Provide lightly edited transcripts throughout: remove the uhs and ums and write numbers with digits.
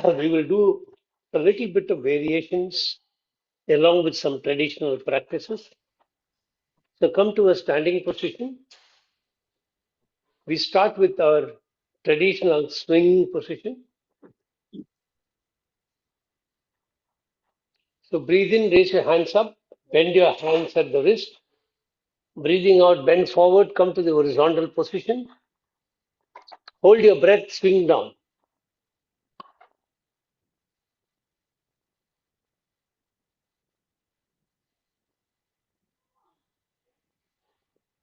we will do a little bit of variations along with some traditional practices. So come to a standing position. We start with our traditional swing position. So breathe in, raise your hands up, bend your hands at the wrist. Breathing out, bend forward, come to the horizontal position. Hold your breath, swing down.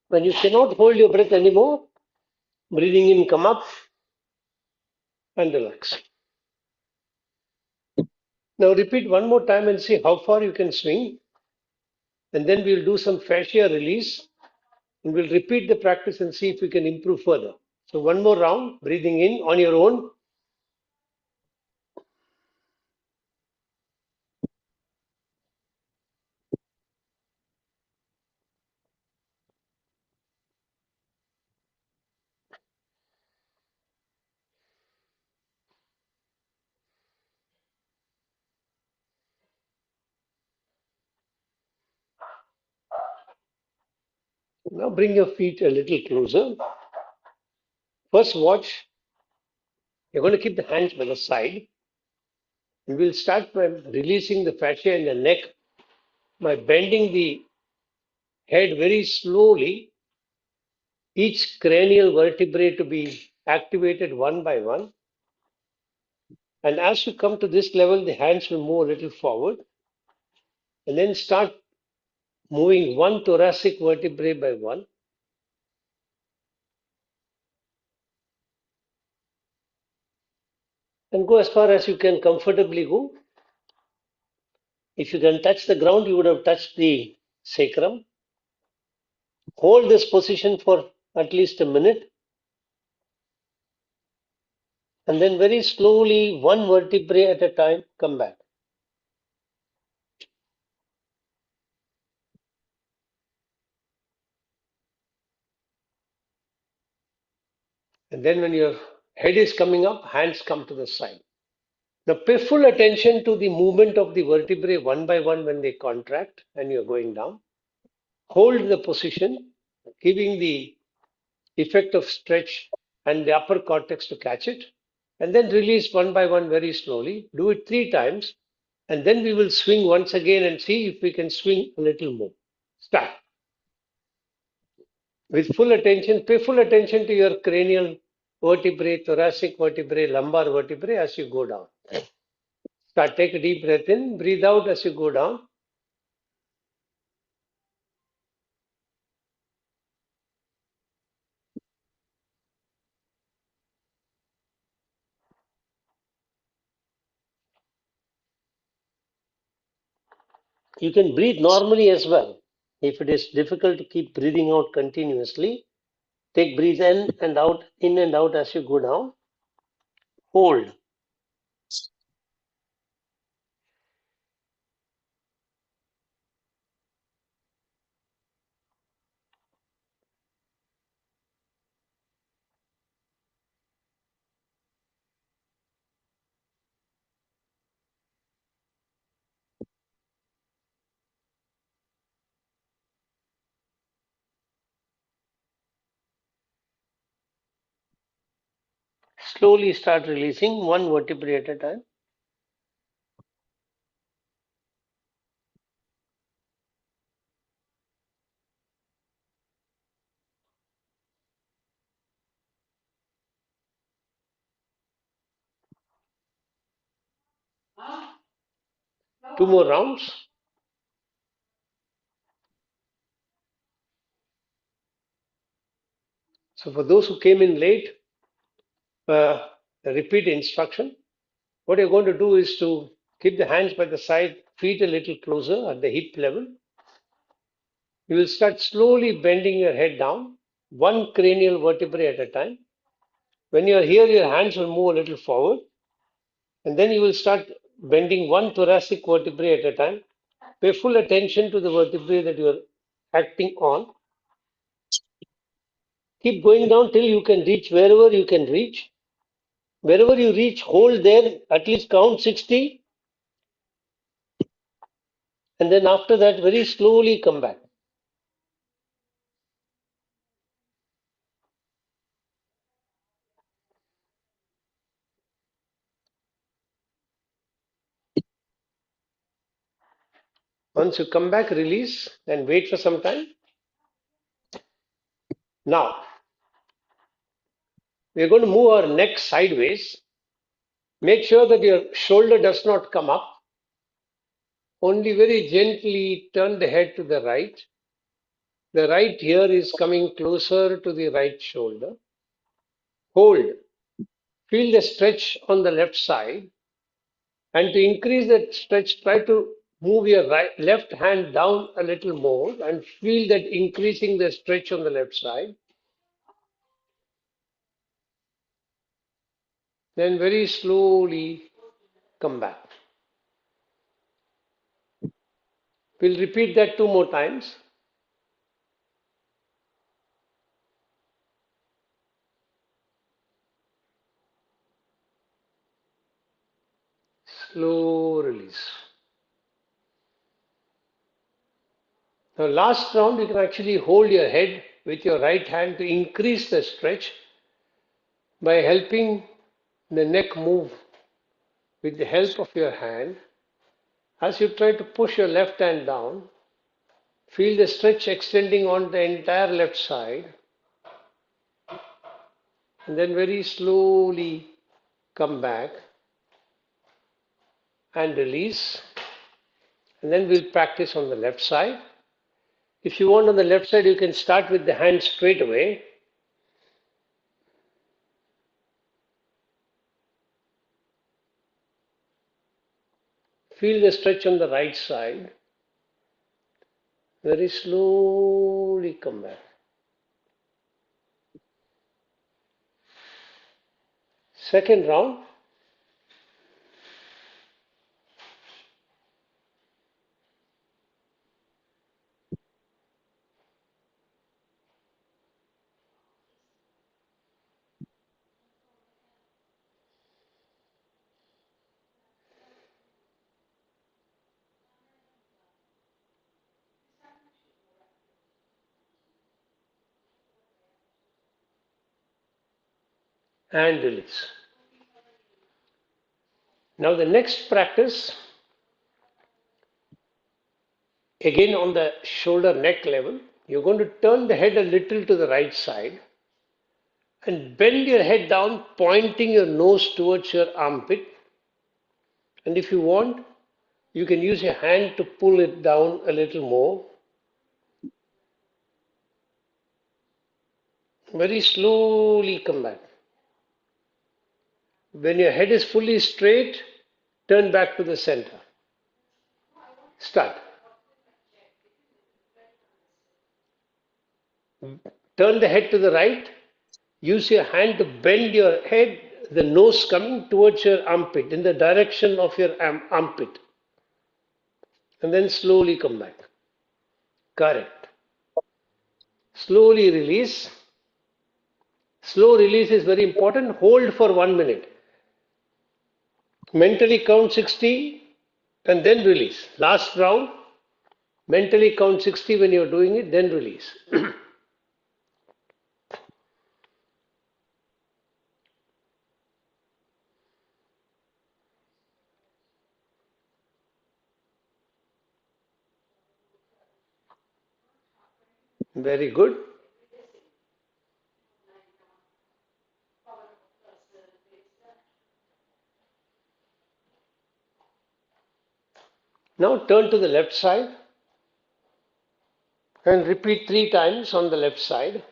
When you cannot hold your breath anymore, breathing in, come up and relax. Now repeat one more time and see how far you can swing. And then we'll do some fascia release. And we'll repeat the practice and see if we can improve further. So one more round, breathing in on your own. Now bring your feet a little closer. First watch, you're going to keep the hands by the side. And we'll start by releasing the fascia in the neck by bending the head very slowly, each cranial vertebrae to be activated one by one. And as you come to this level, the hands will move a little forward and then start moving one thoracic vertebrae by one. And go as far as you can comfortably go. If you can touch the ground, you would have touched the sacrum. Hold this position for at least a minute. And then very slowly, one vertebrae at a time, come back. And then when your head is coming up, hands come to the side. Now pay full attention to the movement of the vertebrae one by one when they contract and you're going down. Hold the position, giving the effect of stretch and the upper cortex to catch it. And then release one by one very slowly. Do it 3 times. And then we will swing once again and see if we can swing a little more. Start. With full attention, pay full attention to your cranial vertebrae, thoracic vertebrae, lumbar vertebrae as you go down. Start. Take a deep breath in, breathe out as you go down. You can breathe normally as well. If it is difficult to keep breathing out continuously, take breathe in and out as you go down. Hold. Slowly start releasing one vertebrae at a time. Two more rounds. So for those who came in late, repeat instruction. What you're going to do is to keep the hands by the side, feet a little closer at the hip level. You will start slowly bending your head down, one cranial vertebrae at a time. When you are here, your hands will move a little forward. And then you will start bending one thoracic vertebrae at a time. Pay full attention to the vertebrae that you are acting on. Keep going down till you can reach wherever you can reach. Wherever you reach, hold there, at least count 60, and then after that, very slowly come back. Once you come back, release and wait for some time. Now, we are going to move our neck sideways. Make sure that your shoulder does not come up. Only very gently turn the head to the right. The right ear is coming closer to the right shoulder. Hold. Feel the stretch on the left side. And to increase that stretch, try to move your left hand down a little more and feel that increasing the stretch on the left side. Then very slowly come back. We'll repeat that 2 more times. Slow release. Now, last round, you can actually hold your head with your right hand to increase the stretch by helping the neck move with the help of your hand. As you try to push your left hand down, feel the stretch extending on the entire left side, and then very slowly come back and release. And then we'll practice on the left side. If you want on the left side, you can start with the hand straight away. Feel the stretch on the right side. Very slowly come back. Second round. And release. Now the next practice, again on the shoulder neck level, you're going to turn the head a little to the right side and bend your head down, pointing your nose towards your armpit. And if you want, you can use your hand to pull it down a little more. Very slowly come back. When your head is fully straight, turn back to the center. Start. Turn the head to the right. Use your hand to bend your head, the nose coming towards your armpit, in the direction of your armpit. And then slowly come back. Correct. Slowly release. Slow release is very important. Hold for 1 minute. Mentally count 60 and then release. Last round, mentally count 60 when you're doing it, then release. Very good. Now turn to the left side and repeat 3 times on the left side.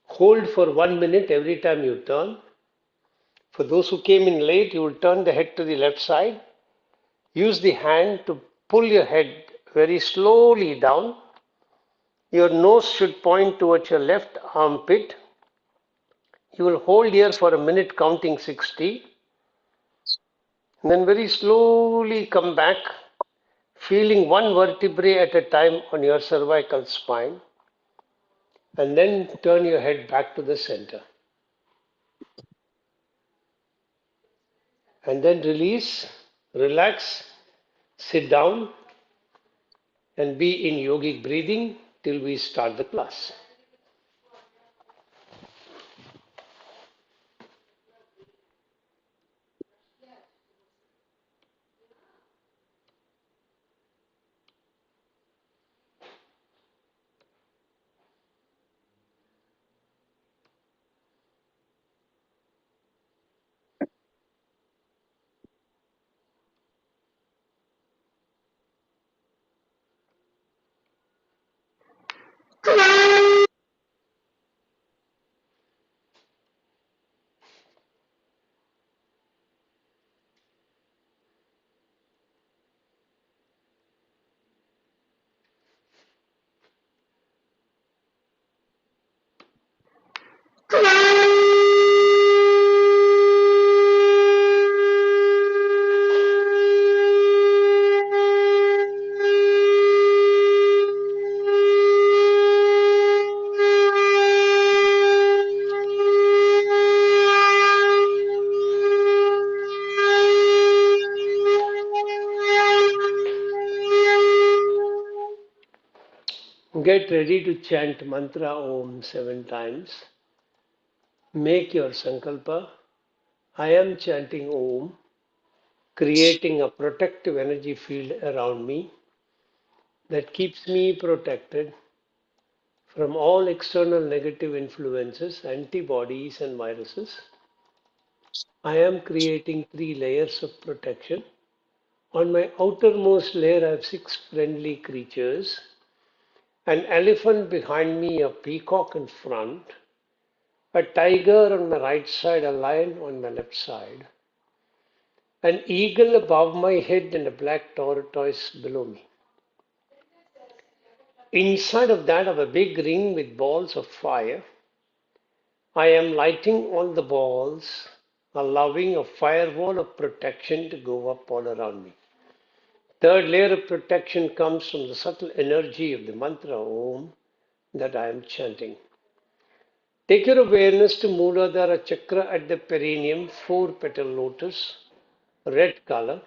Hold for 1 minute every time you turn. For those who came in late, you will turn the head to the left side. Use the hand to pull your head very slowly down. Your nose should point towards your left armpit. You will hold here for a minute counting 60, and then very slowly come back, feeling one vertebrae at a time on your cervical spine, and then turn your head back to the center. And then release, relax, sit down, and be in yogic breathing till we start the class. Get ready to chant mantra Om 7 times. Make your sankalpa. I am chanting Om, creating a protective energy field around me that keeps me protected from all external negative influences, antibodies, and viruses. I am creating 3 layers of protection. On my outermost layer, I have 6 friendly creatures: an elephant behind me, a peacock in front, a tiger on my right side, a lion on my left side, an eagle above my head, and a black tortoise below me. Inside of that, I have a big ring with balls of fire. I am lighting all the balls, allowing a firewall of protection to go up all around me. Third layer of protection comes from the subtle energy of the mantra Om that I am chanting. Take your awareness to Mooladhara chakra at the perineum, 4 petal lotus, red color.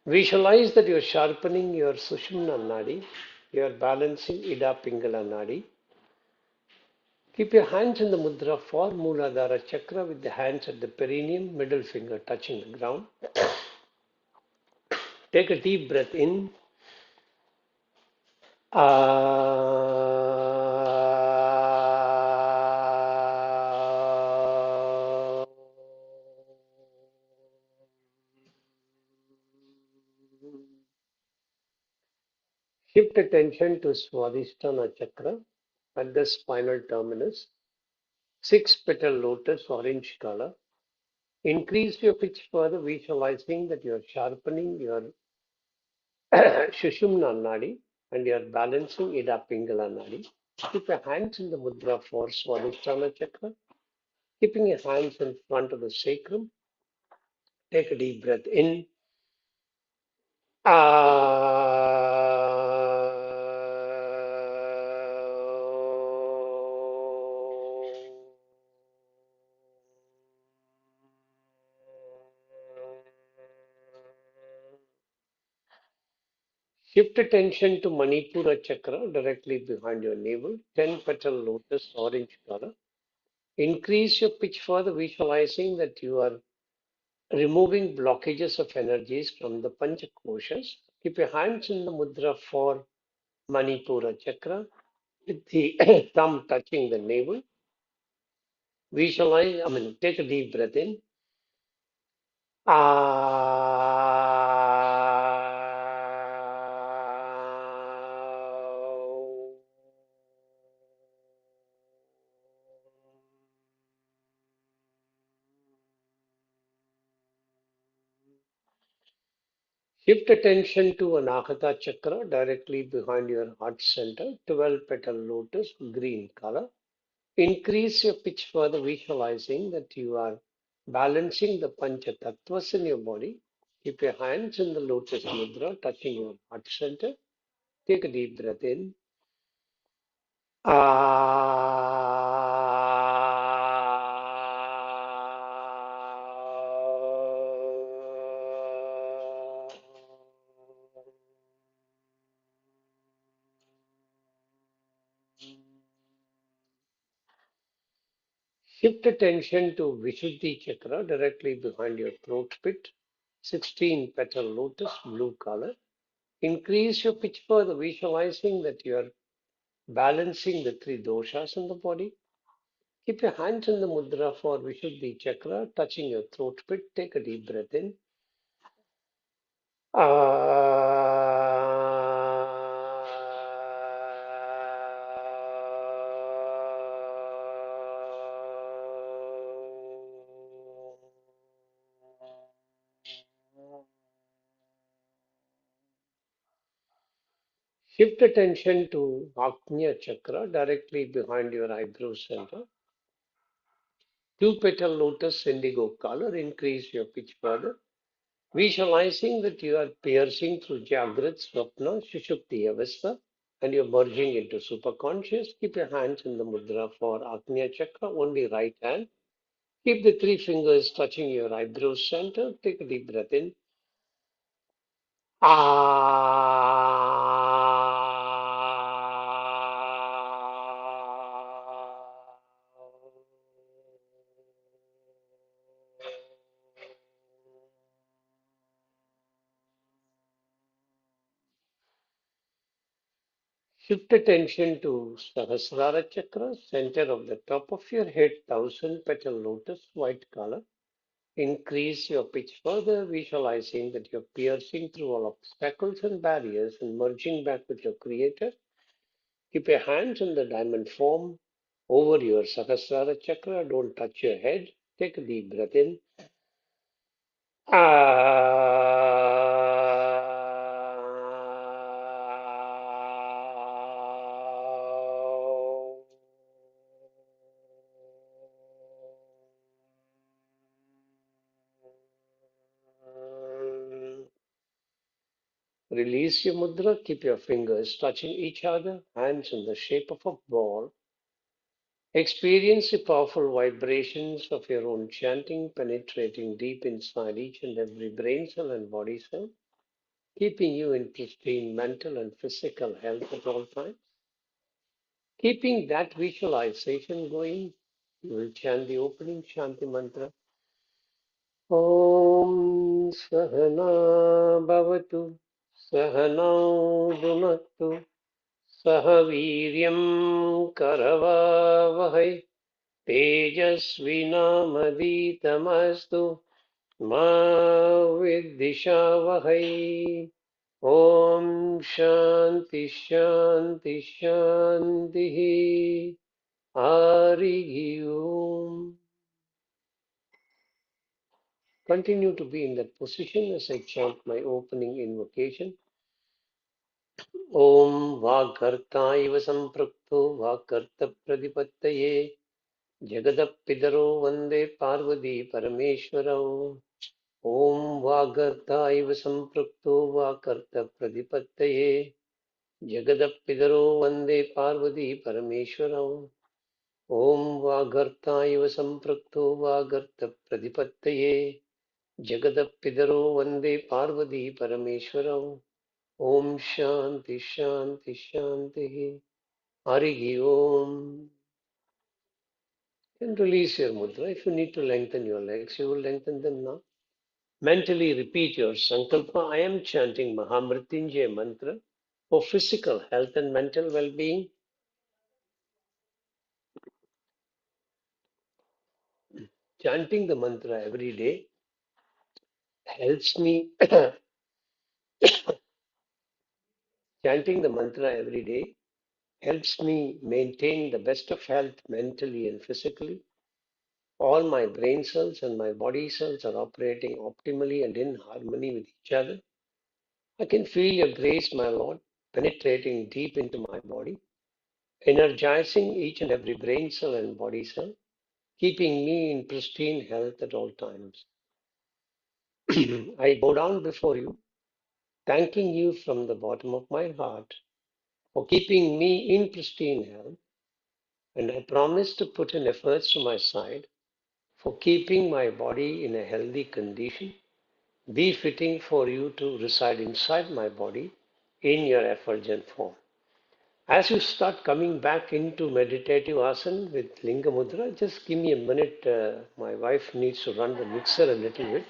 Visualize that you are sharpening your Sushumna Nadi, you are balancing Ida Pingala Nadi. Keep your hands in the mudra for Mooladhara chakra with the hands at the perineum, middle finger touching the ground. Take a deep breath in. Shift attention to Swadhisthana chakra at the spinal terminus. 6 petal lotus, orange color. Increase your pitch further, visualizing that you are sharpening your Shushumna Nadi and you are balancing Ida Pingala Nadi. Keep your hands in the mudra for Swadhisthana chakra, keeping your hands in front of the sacrum. Take a deep breath in. Shift attention to Manipura chakra directly behind your navel, 10 petal lotus, orange color. Increase your pitch further, visualizing that you are removing blockages of energies from the Panchakoshas. Keep your hands in the mudra for Manipura chakra with the thumb touching the navel. Take a deep breath in. Shift attention to Anahata chakra directly behind your heart center, 12 petal lotus, green color. Increase your pitch further, visualizing that you are balancing the Pancha Tattvas in your body. Keep your hands in the lotus mudra, touching your heart center. Take a deep breath in. Shift attention to Vishuddhi chakra directly behind your throat pit. 16 petal lotus, blue color. Increase your pitch further, visualizing that you are balancing the three doshas in the body. Keep your hands in the mudra for Vishuddhi chakra, touching your throat pit. Take a deep breath in. Shift attention to Agnya chakra directly behind your eyebrow center. Two petal lotus indigo color. Increase your pitch further. Visualizing that you are piercing through Jagrat, Swapna, Shushupti Avastha, and you're merging into superconscious. Keep your hands in the mudra for Agnya Chakra, only right hand. Keep the three fingers touching your eyebrow center. Take a deep breath in. Shift attention to Sahasrara Chakra, center of the top of your head, 1000 petal lotus, white color. Increase your pitch further, visualizing that you're piercing through all obstacles and barriers and merging back with your Creator. Keep your hands in the diamond form over your Sahasrara Chakra. Don't touch your head. Take a deep breath in. Release your mudra. Keep your fingers touching each other, hands in the shape of a ball. Experience the powerful vibrations of your own chanting penetrating deep inside each and every brain cell and body cell, keeping you in pristine mental and physical health at all times. Keeping that visualization going, you will chant the opening Shanti mantra. Om Sahana Bhavatu Sahanau Dhunaktu Sahaviryam Karavavahai Tejasvinamaditamastु Ma Vidishavahai. Om Shanti Shanti Shanti. Hari Om. Continue to be in that position as I chant my opening invocation. Om Vagartaiva Samprukto Vakarta Pradipattaye Jagadapidaro Vande Parvati Parameshwarao. Om Vagartaiva Samprukto Vakarta Pradipattaye Jagadapidaro Vande Parvati Parameshwarao. Om Vagartaiva Samprukto Vagarta Pradipattaye Jagadapidaro Vande Parvati Parameshwarao. Om Shanti Shanti Shanti. Hari Om. And release your mudra. If you need to lengthen your legs, you will lengthen them now. Mentally repeat your sankalpa. I am chanting Mahamrityunjaya mantra for physical health and mental well-being. Chanting the mantra every day helps me. Chanting the mantra every day helps me maintain the best of health mentally and physically. All my brain cells and my body cells are operating optimally and in harmony with each other. I can feel your grace, my Lord, penetrating deep into my body, energizing each and every brain cell and body cell, keeping me in pristine health at all times. I bow down before you, thanking you from the bottom of my heart for keeping me in pristine health, and I promise to put in efforts to my side for keeping my body in a healthy condition, befitting for you to reside inside my body in your effulgent form. As you start coming back into meditative asana with Linga Mudra, just give me a minute. My wife needs to run the mixer a little bit.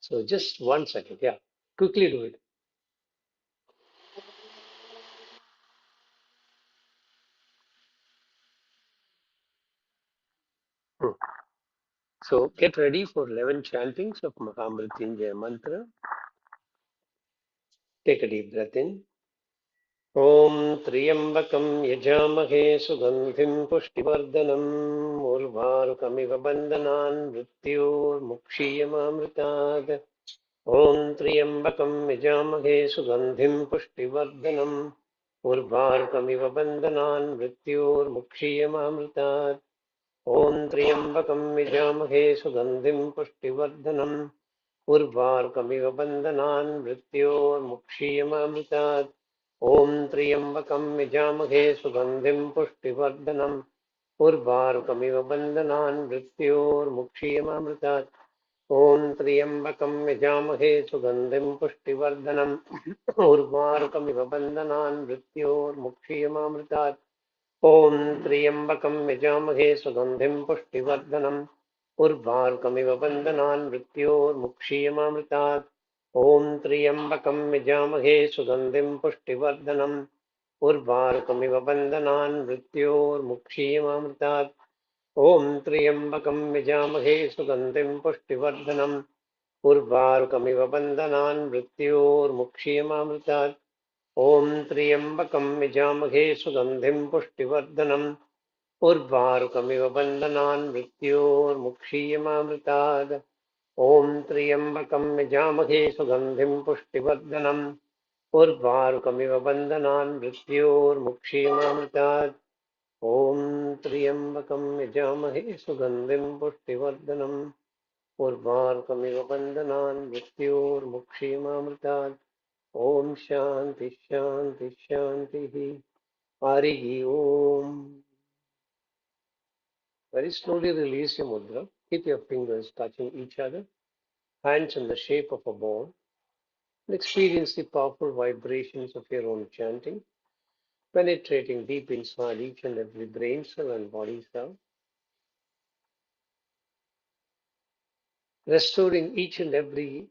So just 1 second. Yeah, quickly do it. Hmm. So get ready for 11 chantings of Mahamrityunjaya mantra. Take a deep breath in. ॐ त्र्यम्बकं यजामहे सुगन्धिं पुष्टिवर्धनम् उर्वारुकमिव बन्धनान् मृत्योर्मुक्षीयमामृतात् ॐ त्र्यम्बकं यजामहे सुगन्धिं पुष्टिवर्धनम् उर्वारुकमिव बन्धनान् मृत्योर्मुक्षीयमामृतात् ॐ त्र्यम्बकं यजामहे सुगन्धिं पुष्टिवर्धनम् उर्वारुकमिव बन्धनान् मृत्योर्मुक्षीयमामृतात् ॐ त्र्यम्बकं यजामहे सुगन्धिं पुष्टिवर्धनम् उर्वारुकमिव बन्धनान् मृत्योर्मुक्षीयमामृतात् ॐ त्र्यम्बकं यजामहे सुगन्धिं पुष्टिवर्धनम् उर्वारुकमिव बन्धनान् मृत्योर्मुक्षीयमामृतात् ॐ त्र्यम्बकं यजामहे सुगन्धिं पुष्टिवर्धनम् उर्वारुकमिव बन्धनान् मृत्योर्मुक्षीयमामृतात् ॐ त्र्यम्बकं यजामहे सुगन्धिं पुष्टिवर्धनम् उर्वारुकमिव बन्धनान् मृत्योर्मुक्षीयमामृतात् ॐ त्र्यम्बकं यजामहे सुगन्धिं पुष्टिवर्धनम् उर्वारुकमिव बन्धनान् मृत्योर्मुक्षीयमामृतात् ॐ त्र्यम्बकं यजामहे सुगन्धिं पुष्टिवर्धनम् उर्वारुकमिव बन्धनान् मृत्योर्मुक्षीयमामृतात् ॐ त्र्यम्बकं यजामहे सुगन्धिं पुष्टिवर्धनम् उर्वारुकमिव बन्धनान् मृत्योर्मुक्षीयमामृतात् ॐ त्र्यम्बकं यजामहे सुगन्धिं पुष्टिवर्धनम् उर्वारुकमिव बन्धनान् मृत्योर्मुक्षीयमामृतात् ॐ शान्ति शान्ति शान्तिः हरिः ओम्. Very slowly release your mudra. Keep your fingers touching each other, hands in the shape of a ball, and experience the powerful vibrations of your own chanting, penetrating deep inside each and every brain cell and body cell, restoring each and every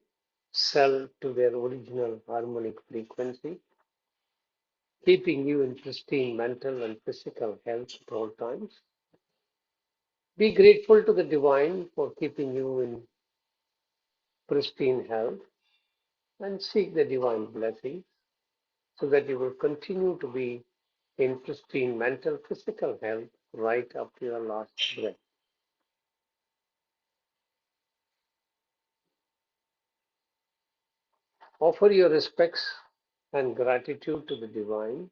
cell to their original harmonic frequency, keeping you in pristine mental and physical health at all times. Be grateful to the divine for keeping you in pristine health and seek the divine blessings so that you will continue to be in pristine mental, physical health right up to your last breath. Offer your respects and gratitude to the divine.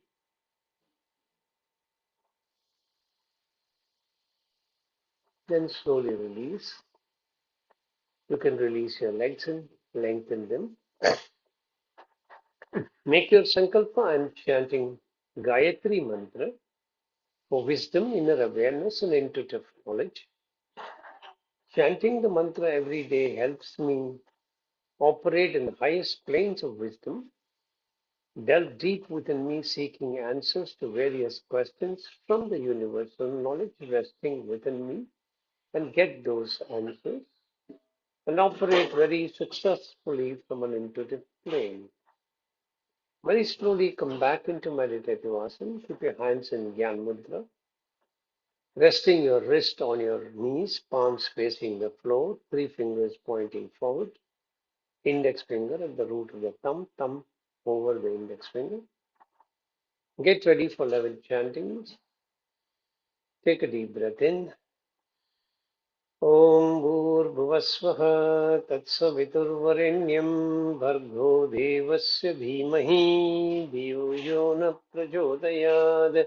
Then slowly release. You can release your legs and lengthen them. Make your sankalpa and chanting Gayatri mantra for wisdom, inner awareness, and intuitive knowledge. Chanting the mantra every day helps me operate in the highest planes of wisdom, delve deep within me, seeking answers to various questions from the universal knowledge resting within me, and get those answers, and operate very successfully from an intuitive plane. Very slowly come back into meditative asana. Keep your hands in Gyan Mudra, resting your wrist on your knees, palms facing the floor, three fingers pointing forward, index finger at the root of the thumb, thumb over the index finger. Get ready for 11 chantings. Take a deep breath in. ॐ भूर्भुवस्वः तत्सवितुर्वरेण्यं भर्गो देवस्य धीमहि धियो यो न प्रचोदयात्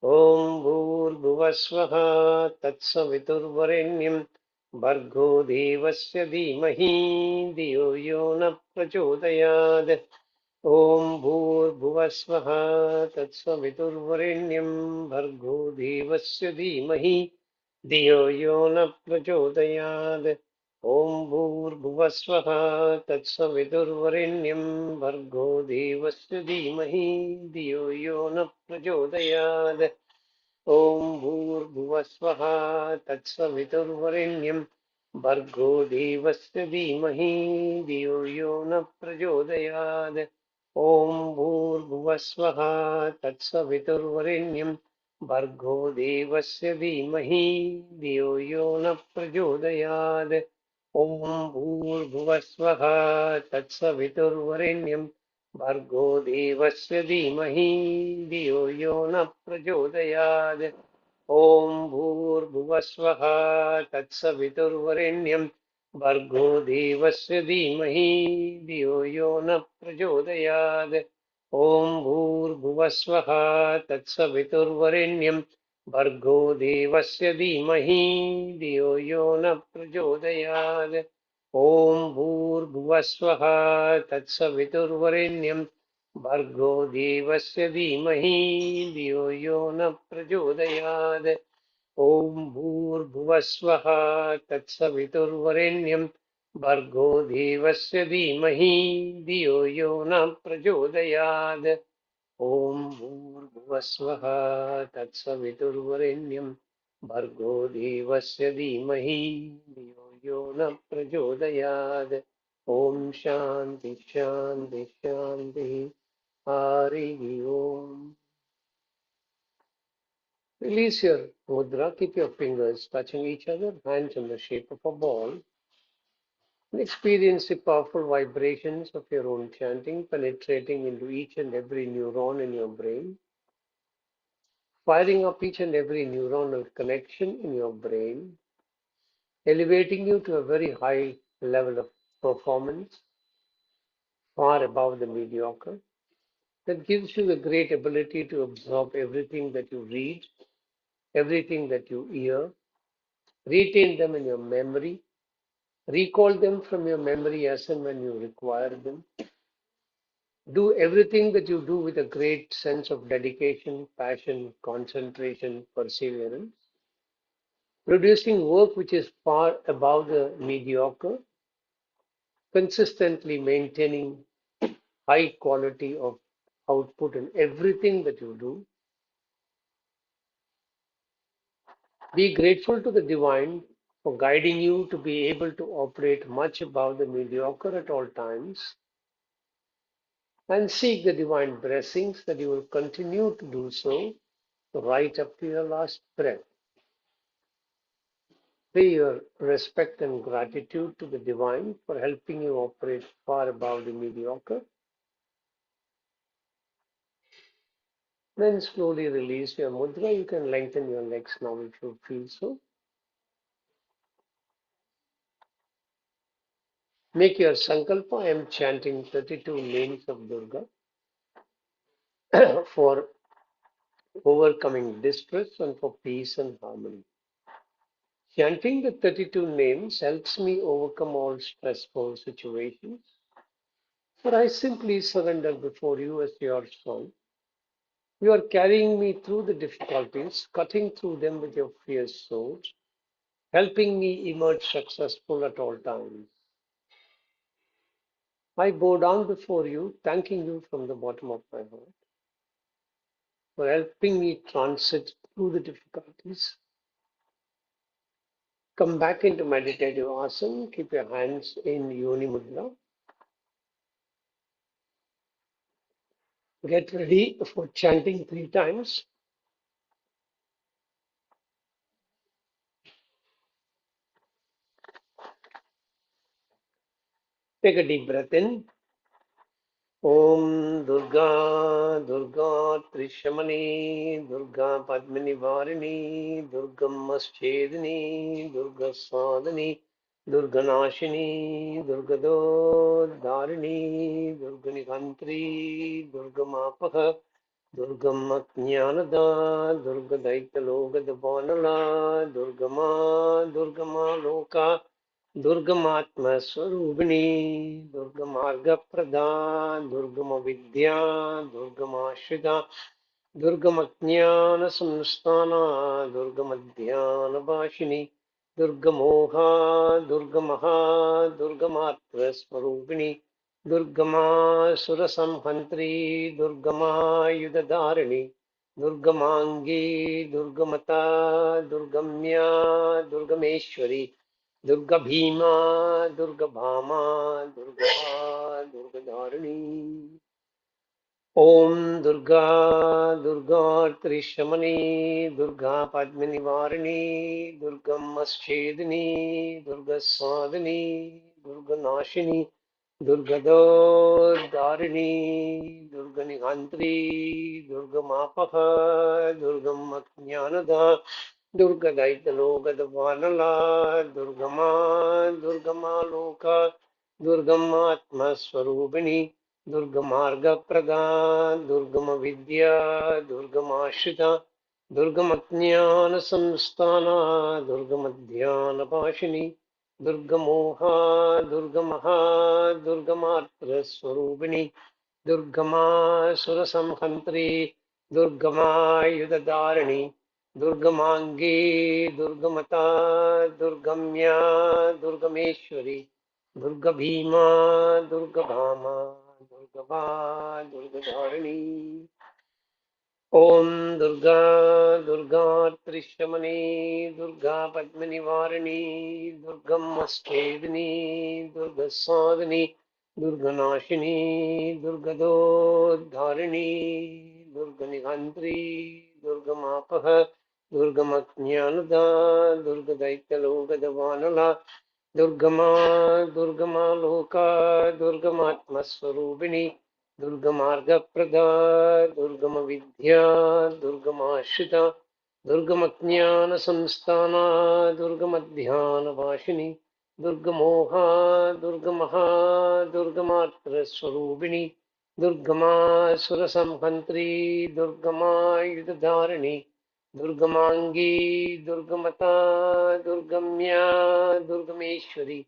Om Bhurbhuvasvaha Tatsaviturvarenyam Bhargo Devasya Dhimahi Dhiyo Yo Na Prachodayad. Om Bhurbhuvasvaha Tatsaviturvarenyam Bhargo Devasya Dhimahi Dhiyo Yo Na Prachodayad. Om Bhurbhuvasvaha Tatsaviturvarenyam Bhargo Devasya Dhimahi Dhiyo Yo Na Prachodayad. Om Bhurbhuvasvaha Tatsaviturvarenyam Bhargo Devasya Dhimahi Dhiyo Yo Na Prachodayad. Om Bhurbhuvasvaha Tatsaviturvarenyam Bhargo Devasya Dhimahi Dhiyo Yo Na Prachodayad. Om Bhurbhuvasvaha Tatsaviturvarenyam Bhargo Devasya Dhimahi Dhiyo Yo Na Prachodayad. Om Bhurbhuvasvaha Tatsaviturvarenyam Bhargo Devasya Dhimahi Dhiyo Yo Na Prachodayad. Om Bhurbhuvasvaha Tatsaviturvarenyam Bhargo Devasya Dhimahi Dhiyo Yo Na Prachodayad. Om Bhurbhuvasvaha Tatsaviturvarenyam Bhargo Devasya Dhimahi Dhiyo Yo Na Prachodayad. Om Bhurbhuvasvaha Tatsaviturvarenyam Bhargo Devasya Dhimahi Dhiyo Yo Na Prachodayad. Om Bhurbhuvasvaha Tatsaviturvarenyam Bhargo Devasya Dhimahi Dhiyo Yo Na Prachodayad. Om Shanti Shanti Shanti. Hari Om. Release your mudra, keep your fingers touching each other, hands in the shape of a ball, and experience the powerful vibrations of your own chanting penetrating into each and every neuron in your brain, firing up each and every neuronal connection in your brain, elevating you to a very high level of performance, far above the mediocre, that gives you the great ability to absorb everything that you read, everything that you hear, retain them in your memory, recall them from your memory as and when you require them. Do everything that you do with a great sense of dedication, passion, concentration, perseverance, producing work which is far above the mediocre, consistently maintaining high quality of output in everything that you do. Be grateful to the divine for guiding you to be able to operate much above the mediocre at all times, and seek the divine blessings that you will continue to do so right up to your last breath. Pay your respect and gratitude to the divine for helping you operate far above the mediocre. Then slowly release your mudra. You can lengthen your legs now if you feel so. Make your sankalpa. I am chanting 32 names of Durga for overcoming distress and for peace and harmony. Chanting the 32 names helps me overcome all stressful situations. For I simply surrender before you as your son. You are carrying me through the difficulties, cutting through them with your fierce sword, helping me emerge successful at all times. I bow down before you, thanking you from the bottom of my heart for helping me transit through the difficulties. Come back into meditative asana. Keep your hands in Yoni Mudra. Get ready for chanting 3 times. Take a deep breath in. Om Durga Durga Trishamani Durga Padmini Varini Durga Maschedini Durga Sadhani Durga Nashini Durga Dod Dharini Durga Nigantri Durga Mapaha Durgam Jnanada, Durga Daitaloga Davanala, Durgama Loka, Durgamatma Swarubini, Durgamarga Pradha, Durgama Vidya, Durgama Shrida, Durgamatnyana Samstana, Durgamadhyana Bhashini, Durgamoha, Durgamaha, Durgamatva Swarubini, Durgama Surasamhantri, Durgama Yudhadharini, Durgamangi, Durgamata, Durgamya, Durgameshwari, Durga Bhima, Durga Bhama, Durga Durgadharini. Om Durga Durga Trishamani Durga Padmini Varini Durga Maschedini Durga Sadhani Durga Nashini Durga Dharini Durga Nigantri Durga Mapaha Durga Maknyanada Durga Daitaloka Davanala Durga Ma Durga Maloka Durga Atma Swarubini Durgamarga Pradha, Durgama Vidya, Durgamashrita, Durgamatnyana Samstana, Durgamadhyana Pashini, Durgamoha, Durgamaha, Durgamatra Swarubini, Durgama Surasamhantri, Durgama Yudhadarani, Durgamangi, Durgamata, Durgamya, Durgameshwari, Durga Bhima, Durga Bhama, Durga Va, Durga Dharini. Om Durga Durga Trishamani Durga Padmani Varini Durga Maschedini Durga Sadhani Durga Nashini Durga Dharini Durga Nigantri Durga Mapaha Durga Maknyanada Durga Daitaloka Davanala Durgama Durgama Loka Durgamatma Swarubini Durgamarga Prada, Durgama Vidya, Durgama Ashrita, Durgamatnyana Samstana, Durgamadhyana Vashini, Durgamoha, Durgamaha, Durgamatra Swarubini, Durgama Surasamhantri, Durgama Yudharini, Durgamangi, Durgamata, Durgamya, Durgameshwari,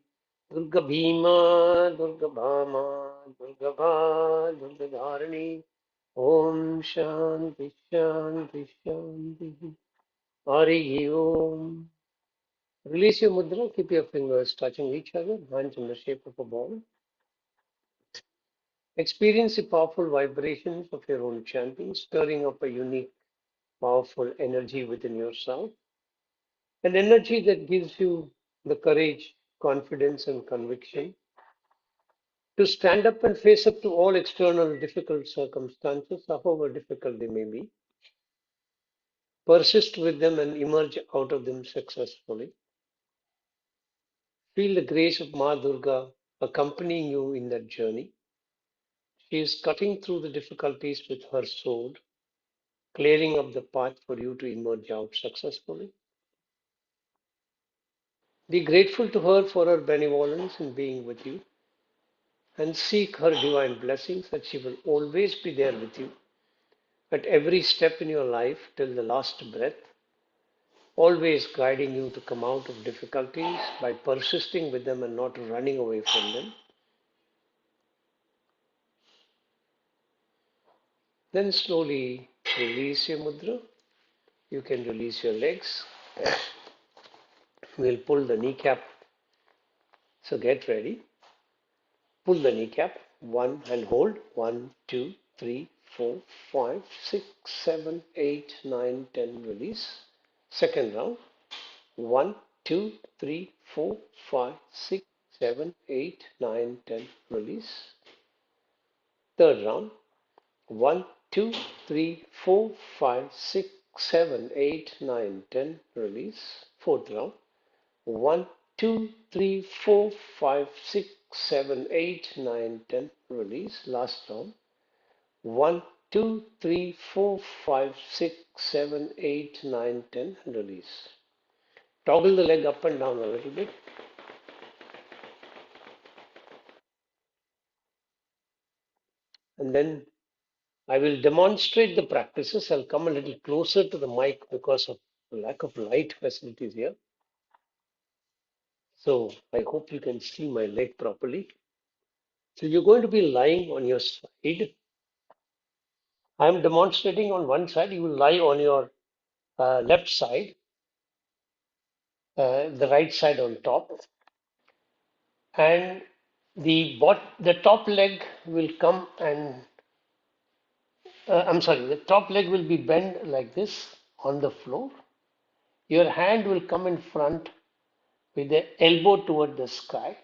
Durga Bhima, Durga Bhama, Durga Bha, Durga Dharani. Om Shanti Shanti Shanti. Hari Om. Release your mudra, keep your fingers touching each other, hands in the shape of a ball. Experience the powerful vibrations of your own chanting, stirring up a unique, powerful energy within yourself. An energy that gives you the courage, confidence, and conviction to stand up and face up to all external difficult circumstances, however difficult they may be, persist with them and emerge out of them successfully. Feel the grace of Ma Durga accompanying you in that journey. She is cutting through the difficulties with her sword, clearing up the path for you to emerge out successfully. Be grateful to her for her benevolence in being with you and seek her divine blessings that she will always be there with you at every step in your life till the last breath, always guiding you to come out of difficulties by persisting with them and not running away from them. Then slowly release your mudra. You can release your legs. We'll pull the kneecap. So get ready. Pull the kneecap. One and hold. 1, 2, 3, 4, 5, 6, 7, 8, 9, 10. Release. Second round. 1, 2, 3, 4, 5, 6, 7, 8, 9, 10. Release. Third round. 1, 2, 3, 4, 5, 6, 7, 8, 9, 10. Release. Fourth round. 1, 2, 3, 4, 5, 6, 7, 8, 9, 10. Release. Last round. 1, 2, 3, 4, 5, 6, 7, 8, 9, 10. Release. Toggle the leg up and down a little bit. And then I will demonstrate the practices. I'll come a little closer to the mic because of the lack of light facilities here. So I hope you can see my leg properly. So you're going to be lying on your side. I'm demonstrating on one side. You will lie on your left side, the right side on top, and the top leg will come and I'm sorry, the top leg will be bent like this on the floor. Your hand will come in front with the elbow toward the sky,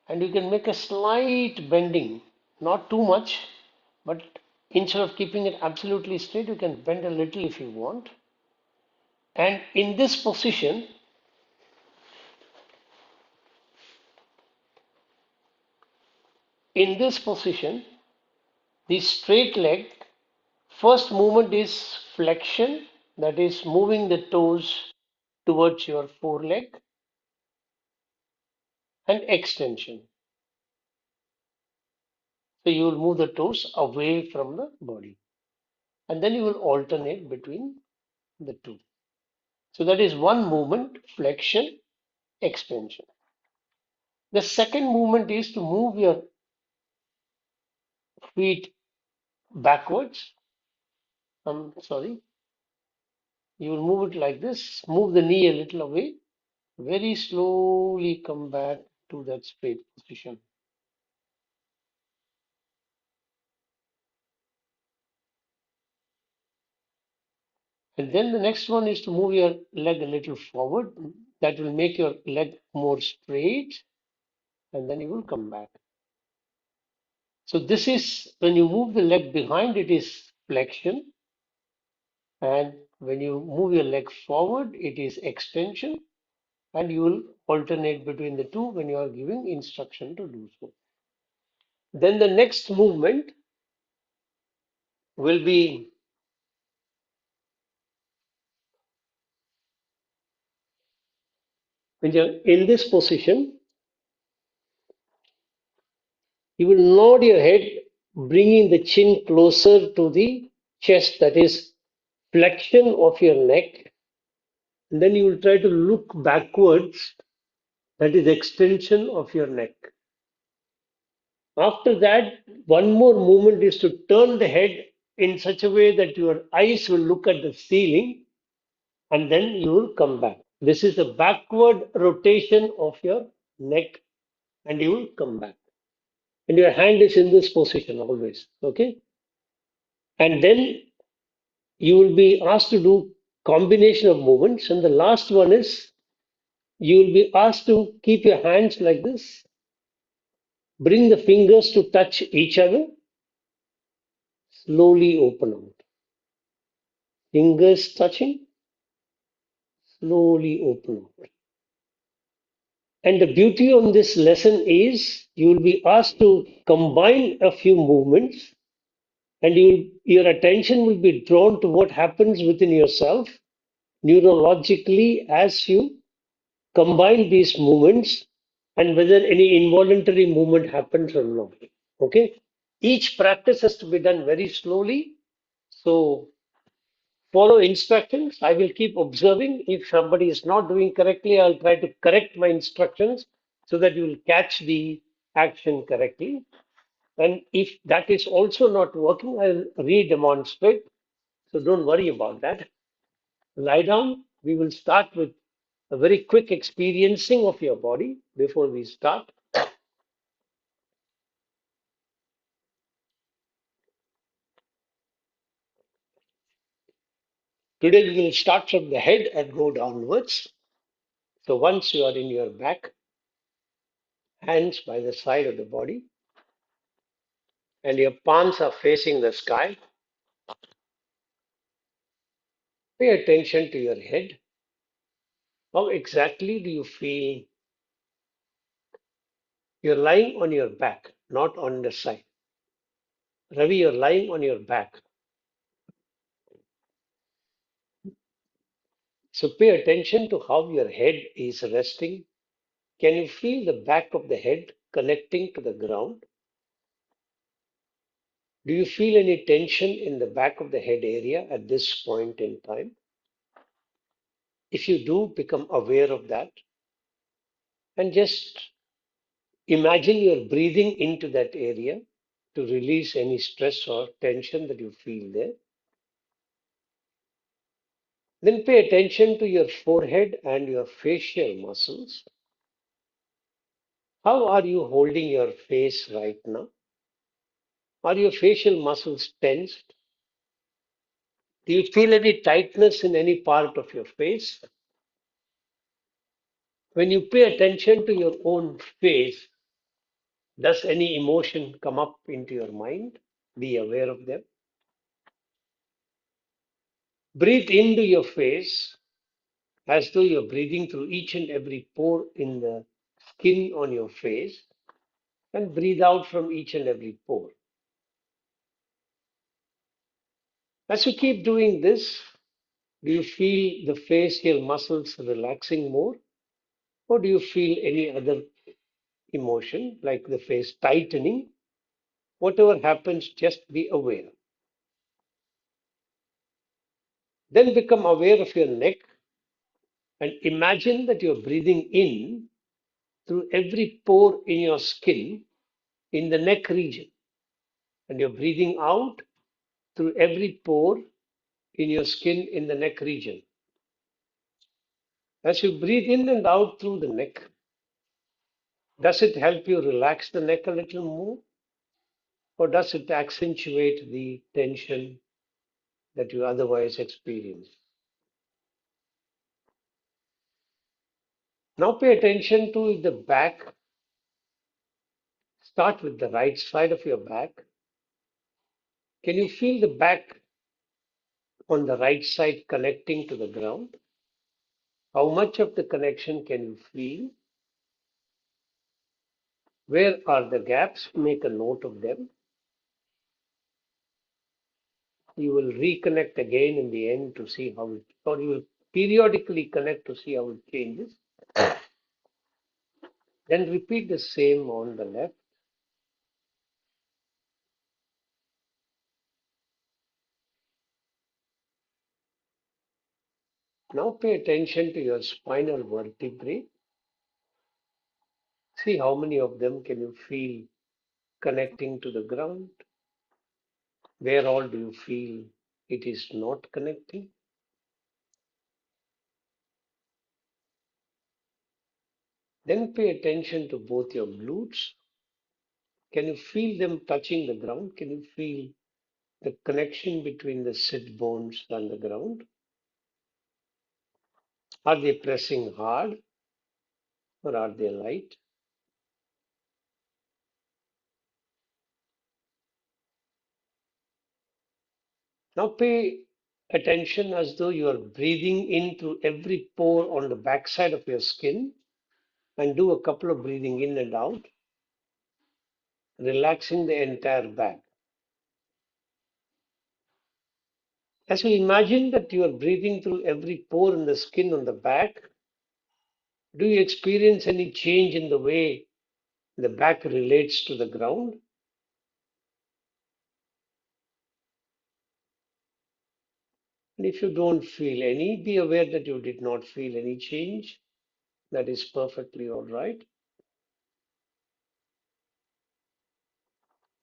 and you can make a slight bending, not too much, but instead of keeping it absolutely straight, you can bend a little if you want. And in this position, the straight leg, first movement is flexion, that is moving the toes towards your foreleg, and extension. So you will move the toes away from the body, and then you will alternate between the two. So that is one movement, flexion, extension. The second movement is to move your feet backwards. I'm sorry. You will move it like this, move the knee a little away, very slowly come back to that straight position. And then the next one is to move your leg a little forward. That will make your leg more straight, and then you will come back. So this is when you move the leg behind, it is flexion. And when you move your leg forward, it is extension. And you will alternate between the two when you are giving instruction to do so. Then the next movement will be when you're in this position, you will nod your head, bringing the chin closer to the chest, that is flexion of your neck. And then you will try to look backwards, that is extension of your neck. After that, one more movement is to turn the head in such a way that your eyes will look at the ceiling, and then you will come back. This is a backward rotation of your neck, and you will come back. And your hand is in this position always. Okay. And then you will be asked to do combination of movements. And the last one is you will be asked to keep your hands like this, bring the fingers to touch each other, slowly open out. Fingers touching, slowly open out. And the beauty on this lesson is you will be asked to combine a few movements, and your attention will be drawn to what happens within yourself neurologically as you combine these movements and whether any involuntary movement happens or not. Okay. Each practice has to be done very slowly. So follow instructions. I will keep observing. If somebody is not doing correctly, I'll try to correct my instructions so that you will catch the action correctly. And if that is also not working, I'll re-demonstrate. So don't worry about that. Lie down. We will start with a very quick experiencing of your body before we start. Today we will start from the head and go downwards. So once you are in your back, hands by the side of the body, and your palms are facing the sky, pay attention to your head. How exactly do you feel? You're lying on your back, not on the side. Ravi, you're lying on your back. So pay attention to how your head is resting. Can you feel the back of the head connecting to the ground? Do you feel any tension in the back of the head area at this point in time? If you do, become aware of that and just imagine you're breathing into that area to release any stress or tension that you feel there. Then pay attention to your forehead and your facial muscles. How are you holding your face right now? Are your facial muscles tensed? Do you feel any tightness in any part of your face? When you pay attention to your own face, does any emotion come up into your mind? Be aware of them. Breathe into your face as though you're breathing through each and every pore in the skin on your face, and breathe out from each and every pore. As you keep doing this, do you feel the facial muscles relaxing more, or do you feel any other emotion like the face tightening? Whatever happens, just be aware. Then become aware of your neck and imagine that you're breathing in through every pore in your skin in the neck region, and you're breathing out through every pore in your skin in the neck region. As you breathe in and out through the neck, does it help you relax the neck a little more, or does it accentuate the tension that you otherwise experience? Now pay attention to the back. Start with the right side of your back. Can you feel the back on the right side connecting to the ground? How much of the connection can you feel? Where are the gaps? Make a note of them. You will reconnect again in the end to see how it, or you will periodically connect to see how it changes. Then repeat the same on the left. Now pay attention to your spinal vertebrae. See how many of them can you feel connecting to the ground. Where all do you feel it is not connecting? Then pay attention to both your glutes. Can you feel them touching the ground? Can you feel the connection between the sit bones and the ground? Are they pressing hard or are they light? Now pay attention as though you are breathing in through every pore on the backside of your skin and do a couple of breathing in and out, relaxing the entire back. As you imagine that you are breathing through every pore in the skin on the back, do you experience any change in the way the back relates to the ground? And if you don't feel any, be aware that you did not feel any change. That is perfectly all right.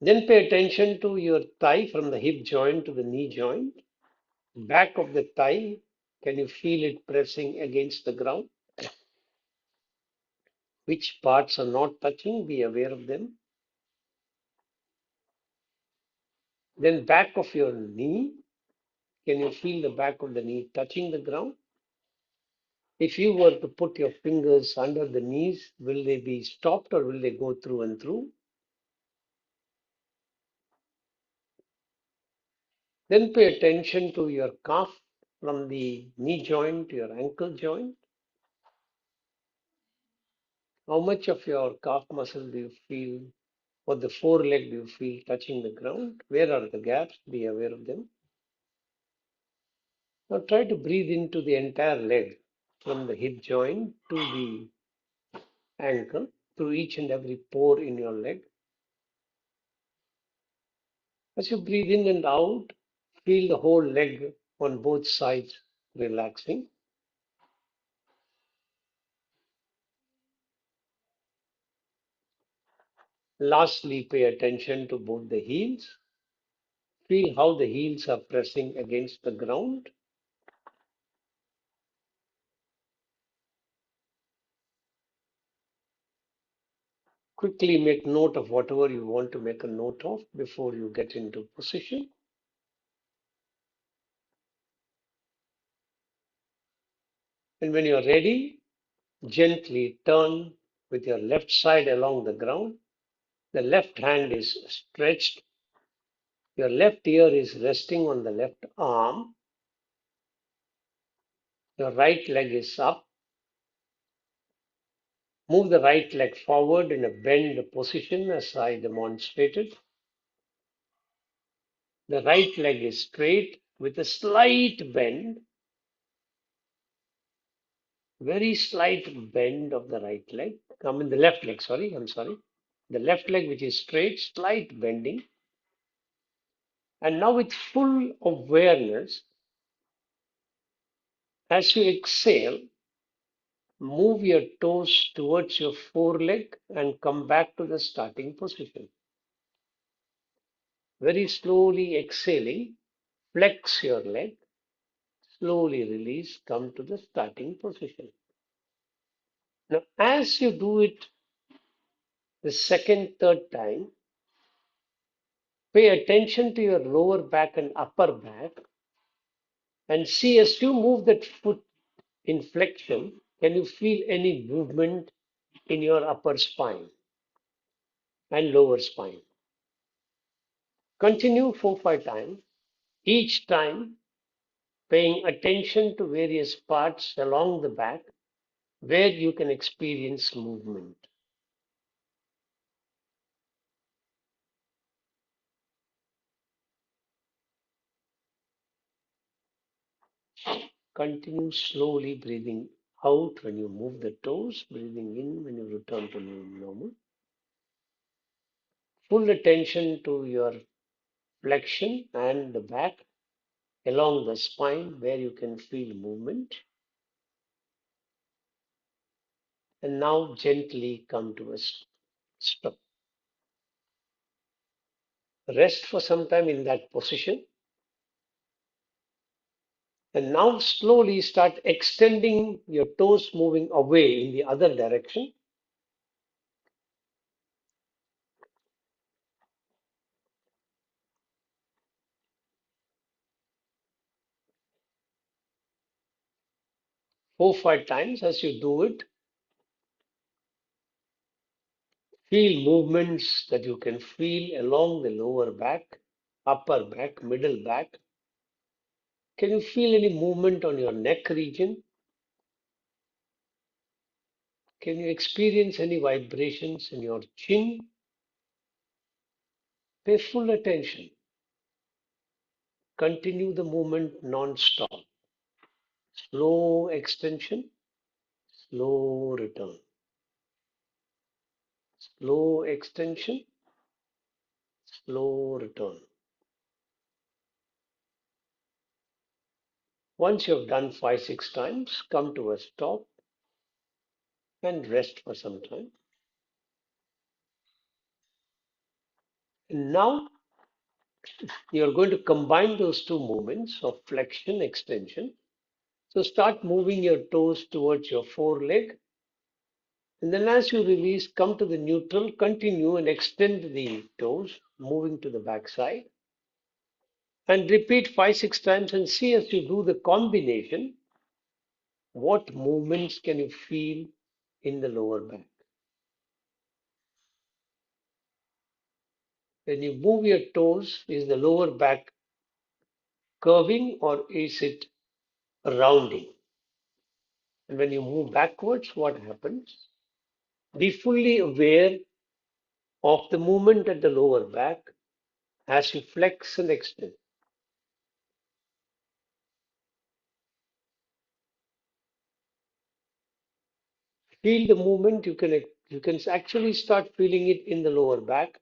Then pay attention to your thigh from the hip joint to the knee joint. Back of the thigh, can you feel it pressing against the ground? Which parts are not touching? Be aware of them. Then back of your knee, can you feel the back of the knee touching the ground? If you were to put your fingers under the knees, will they be stopped or will they go through and through? Then pay attention to your calf from the knee joint to your ankle joint. How much of your calf muscle do you feel, or the foreleg do you feel touching the ground? Where are the gaps? Be aware of them. Now try to breathe into the entire leg from the hip joint to the ankle through each and every pore in your leg. As you breathe in and out, feel the whole leg on both sides relaxing. Lastly, pay attention to both the heels. Feel how the heels are pressing against the ground. Quickly make note of whatever you want to make a note of before you get into position. And when you're ready, gently turn with your left side along the ground. The left hand is stretched. Your left ear is resting on the left arm. Your right leg is up. Move the right leg forward in a bend position as I demonstrated. The right leg is straight with a slight bend, very slight bend of the right leg. The left leg, sorry, I'm sorry. The left leg, which is straight, slight bending. And now, with full awareness, as you exhale, move your toes towards your foreleg and come back to the starting position. Very slowly exhaling, flex your leg, slowly release, come to the starting position. Now, as you do it the second, third time, pay attention to your lower back and upper back and see as you move that foot in flexion, can you feel any movement in your upper spine and lower spine? Continue 4-5 times, each time paying attention to various parts along the back where you can experience movement. Continue slowly breathing out when you move the toes, breathing in when you return to normal. Full attention to your flexion and the back along the spine where you can feel movement. And now gently come to a stop. Rest for some time in that position. And now slowly start extending your toes, moving away in the other direction. 4-5 times. As you do it, feel movements that you can feel along the lower back, upper back, middle back. Can you feel any movement on your neck region? Can you experience any vibrations in your chin? Pay full attention. Continue the movement non-stop. Slow extension, slow return. Slow extension, slow return. Once you've done 5-6 times, come to a stop and rest for some time. And now you're going to combine those two movements of flexion, extension. So start moving your toes towards your foreleg. And then as you release, come to the neutral, continue and extend the toes, moving to the back side. And repeat 5-6 times and see as you do the combination, what movements can you feel in the lower back. When you move your toes, is the lower back curving or is it rounding? And when you move backwards, what happens? Be fully aware of the movement at the lower back as you flex and extend. Feel the movement. You can actually start feeling it in the lower back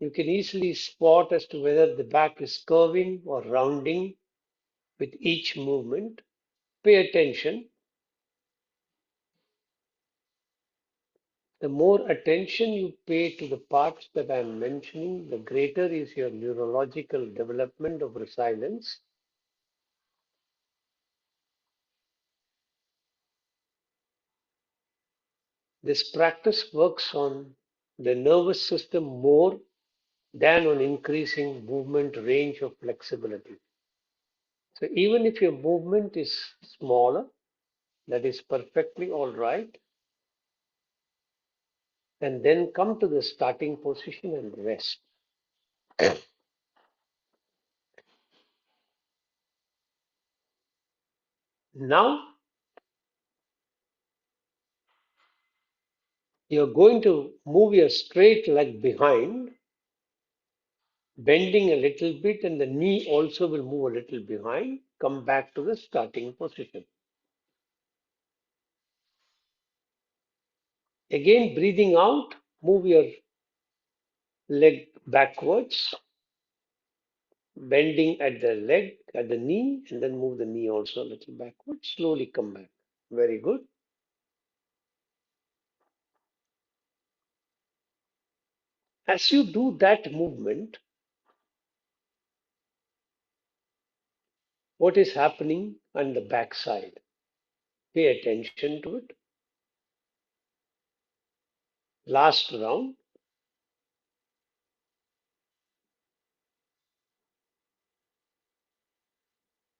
You can easily spot as to whether the back is curving or rounding with each movement. Pay attention. The more attention you pay to the parts that I am mentioning, the greater is your neurological development of resilience. This practice works on the nervous system more than on increasing movement range of flexibility. So even if your movement is smaller, that is perfectly all right. And then come to the starting position and rest. Now you're going to move your straight leg behind, bending a little bit, and the knee also will move a little behind. Come back to the starting position. Again, breathing out, move your leg backwards, bending at the leg, at the knee, and then move the knee also a little backwards. Slowly come back. Very good. As you do that movement, what is happening on the back side? Pay attention to it. Last round.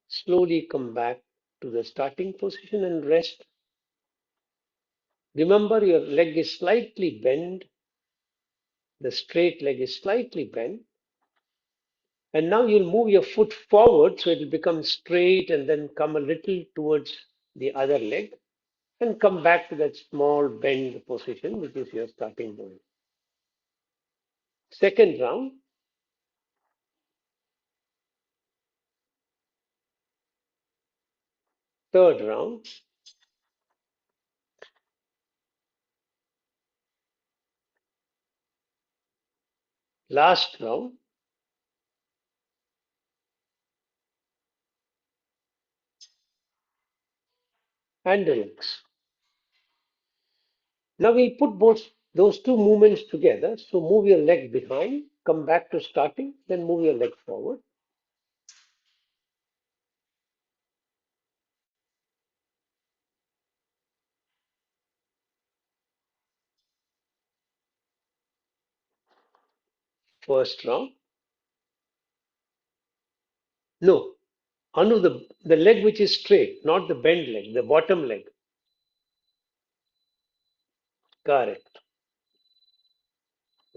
Slowly come back to the starting position and rest. Remember, your leg is slightly bent. The straight leg is slightly bent. And now you'll move your foot forward so it will become straight and then come a little towards the other leg and come back to that small bend position, which is your starting point. Second round, third round, last round, and relax. Now we put both those two movements together. So move your leg behind, come back to starting, then move your leg forward. First round. No, Anu, the leg which is straight, not the bent leg, the bottom leg. Correct.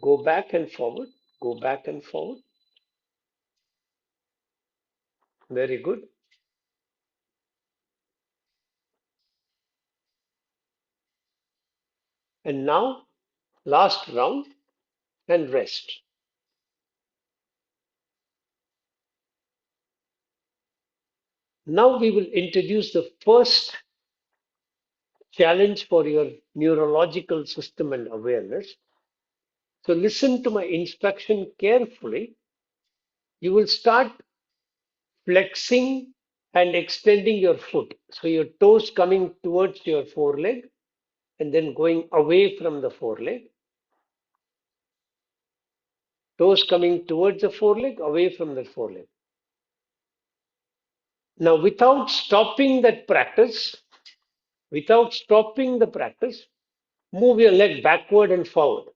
Go back and forward, go back and forward. Very good. And now, last round and rest. Now we will introduce the first challenge for your neurological system and awareness. So listen to my instruction carefully. You will start flexing and extending your foot. So your toes coming towards your foreleg and then going away from the foreleg. Toes coming towards the foreleg, away from the foreleg. Now, without stopping the practice, move your leg backward and forward.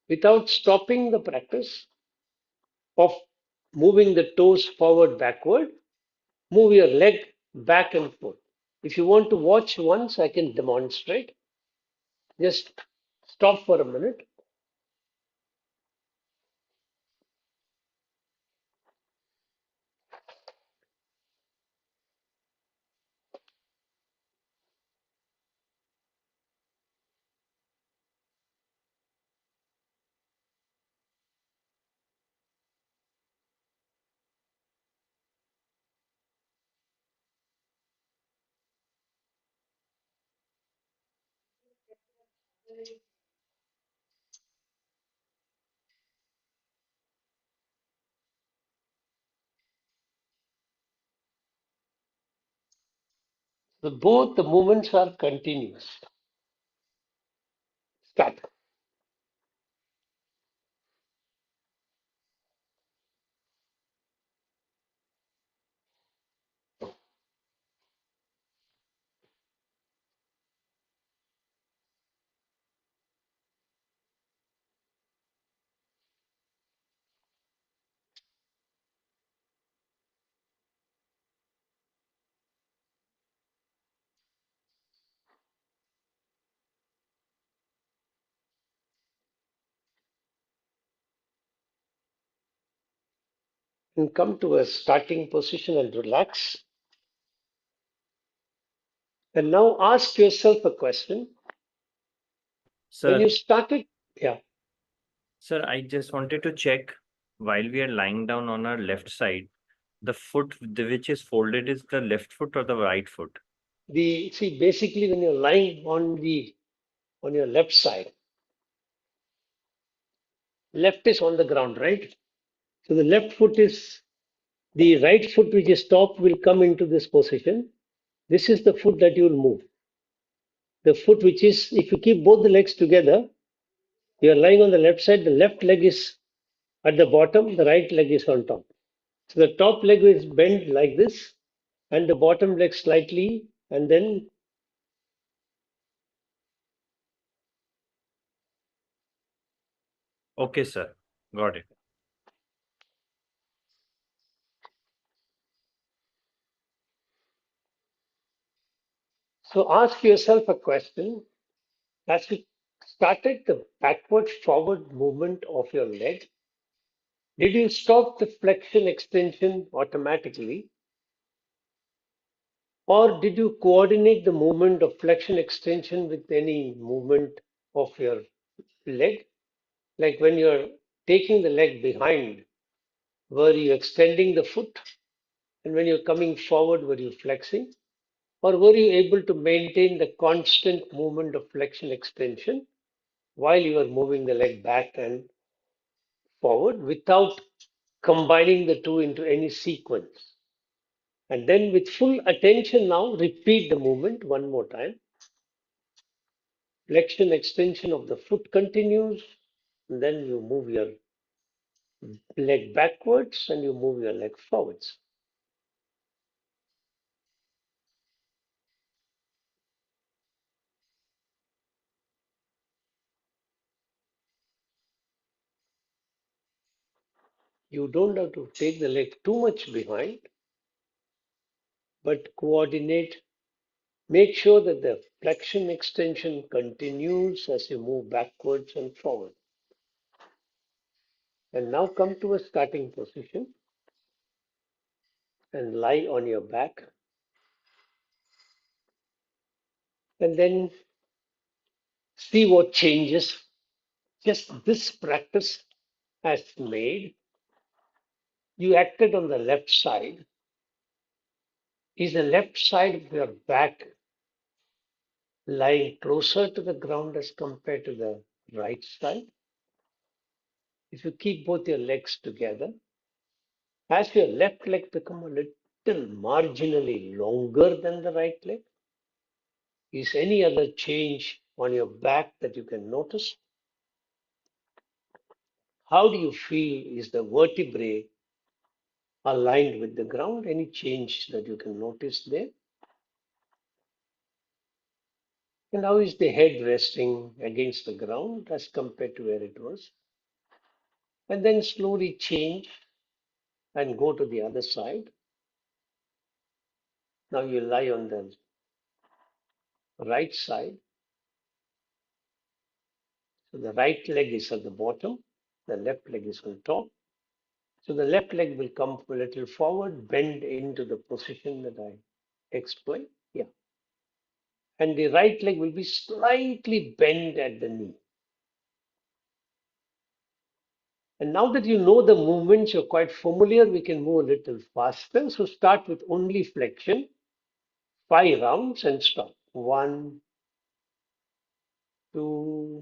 Without stopping the practice of moving the toes forward, backward, move your leg back and forth. If you want to watch once, I can demonstrate. Just stop for a minute. So both the movements are continuous. Start. And come to a starting position and relax. And now ask yourself a question. When Sir, you started, yeah, sir, I just wanted to check while we are lying down on our left side, the foot which is folded is the left foot or the right foot? the see basically when you're lying on your left side, left is on the ground, right? So the left foot is the right foot which is top will come into this position. This is the foot that you will move. The foot which is, if you keep both the legs together, you are lying on the left side, the left leg is at the bottom, the right leg is on top. So the top leg is bent like this, and the bottom leg slightly, and then Okay, sir. Got it. so ask yourself a question. As you started the backward forward movement of your leg, did you stop the flexion extension automatically, or did you coordinate the movement of flexion extension with any movement of your leg? Like when you're taking the leg behind, were you extending the foot? And when you're coming forward, were you flexing? Or were you able to maintain the constant movement of flexion extension while you were moving the leg back and forward without combining the two into any sequence? And then with full attention now, repeat the movement one more time. Flexion extension of the foot continues, and then you move your leg backwards and you move your leg forwards. You don't have to take the leg too much behind, but coordinate. Make sure that the flexion extension continues as you move backwards and forward. And now come to a starting position and lie on your back. And then see what changes. Just this practice has made you acted on the left side. Is the left side of your back lying closer to the ground as compared to the right side? If you keep both your legs together, has your left leg become a little marginally longer than the right leg? Is any other change on your back that you can notice? How do you feel? Is the vertebrae aligned with the ground? Any change that you can notice there? And how is the head resting against the ground as compared to where it was? And then slowly change and go to the other side. Now you lie on the right side. So the right leg is at the bottom, the left leg is on top. So the left leg will come a little forward, bend into the position that I explained. Yeah. And the right leg will be slightly bent at the knee. And now that you know the movements, you're quite familiar, we can move a little faster. So start with only flexion, 5 rounds and stop. 1, 2,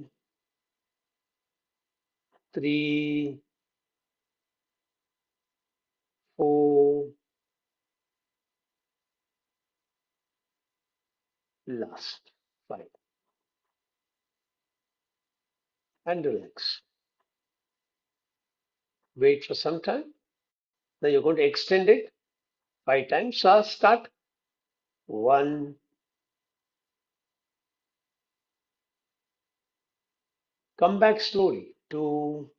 3, 4, last, 5. And relax. Wait for some time. Now you're going to extend it 5 times. So start. 1, come back slowly. 2,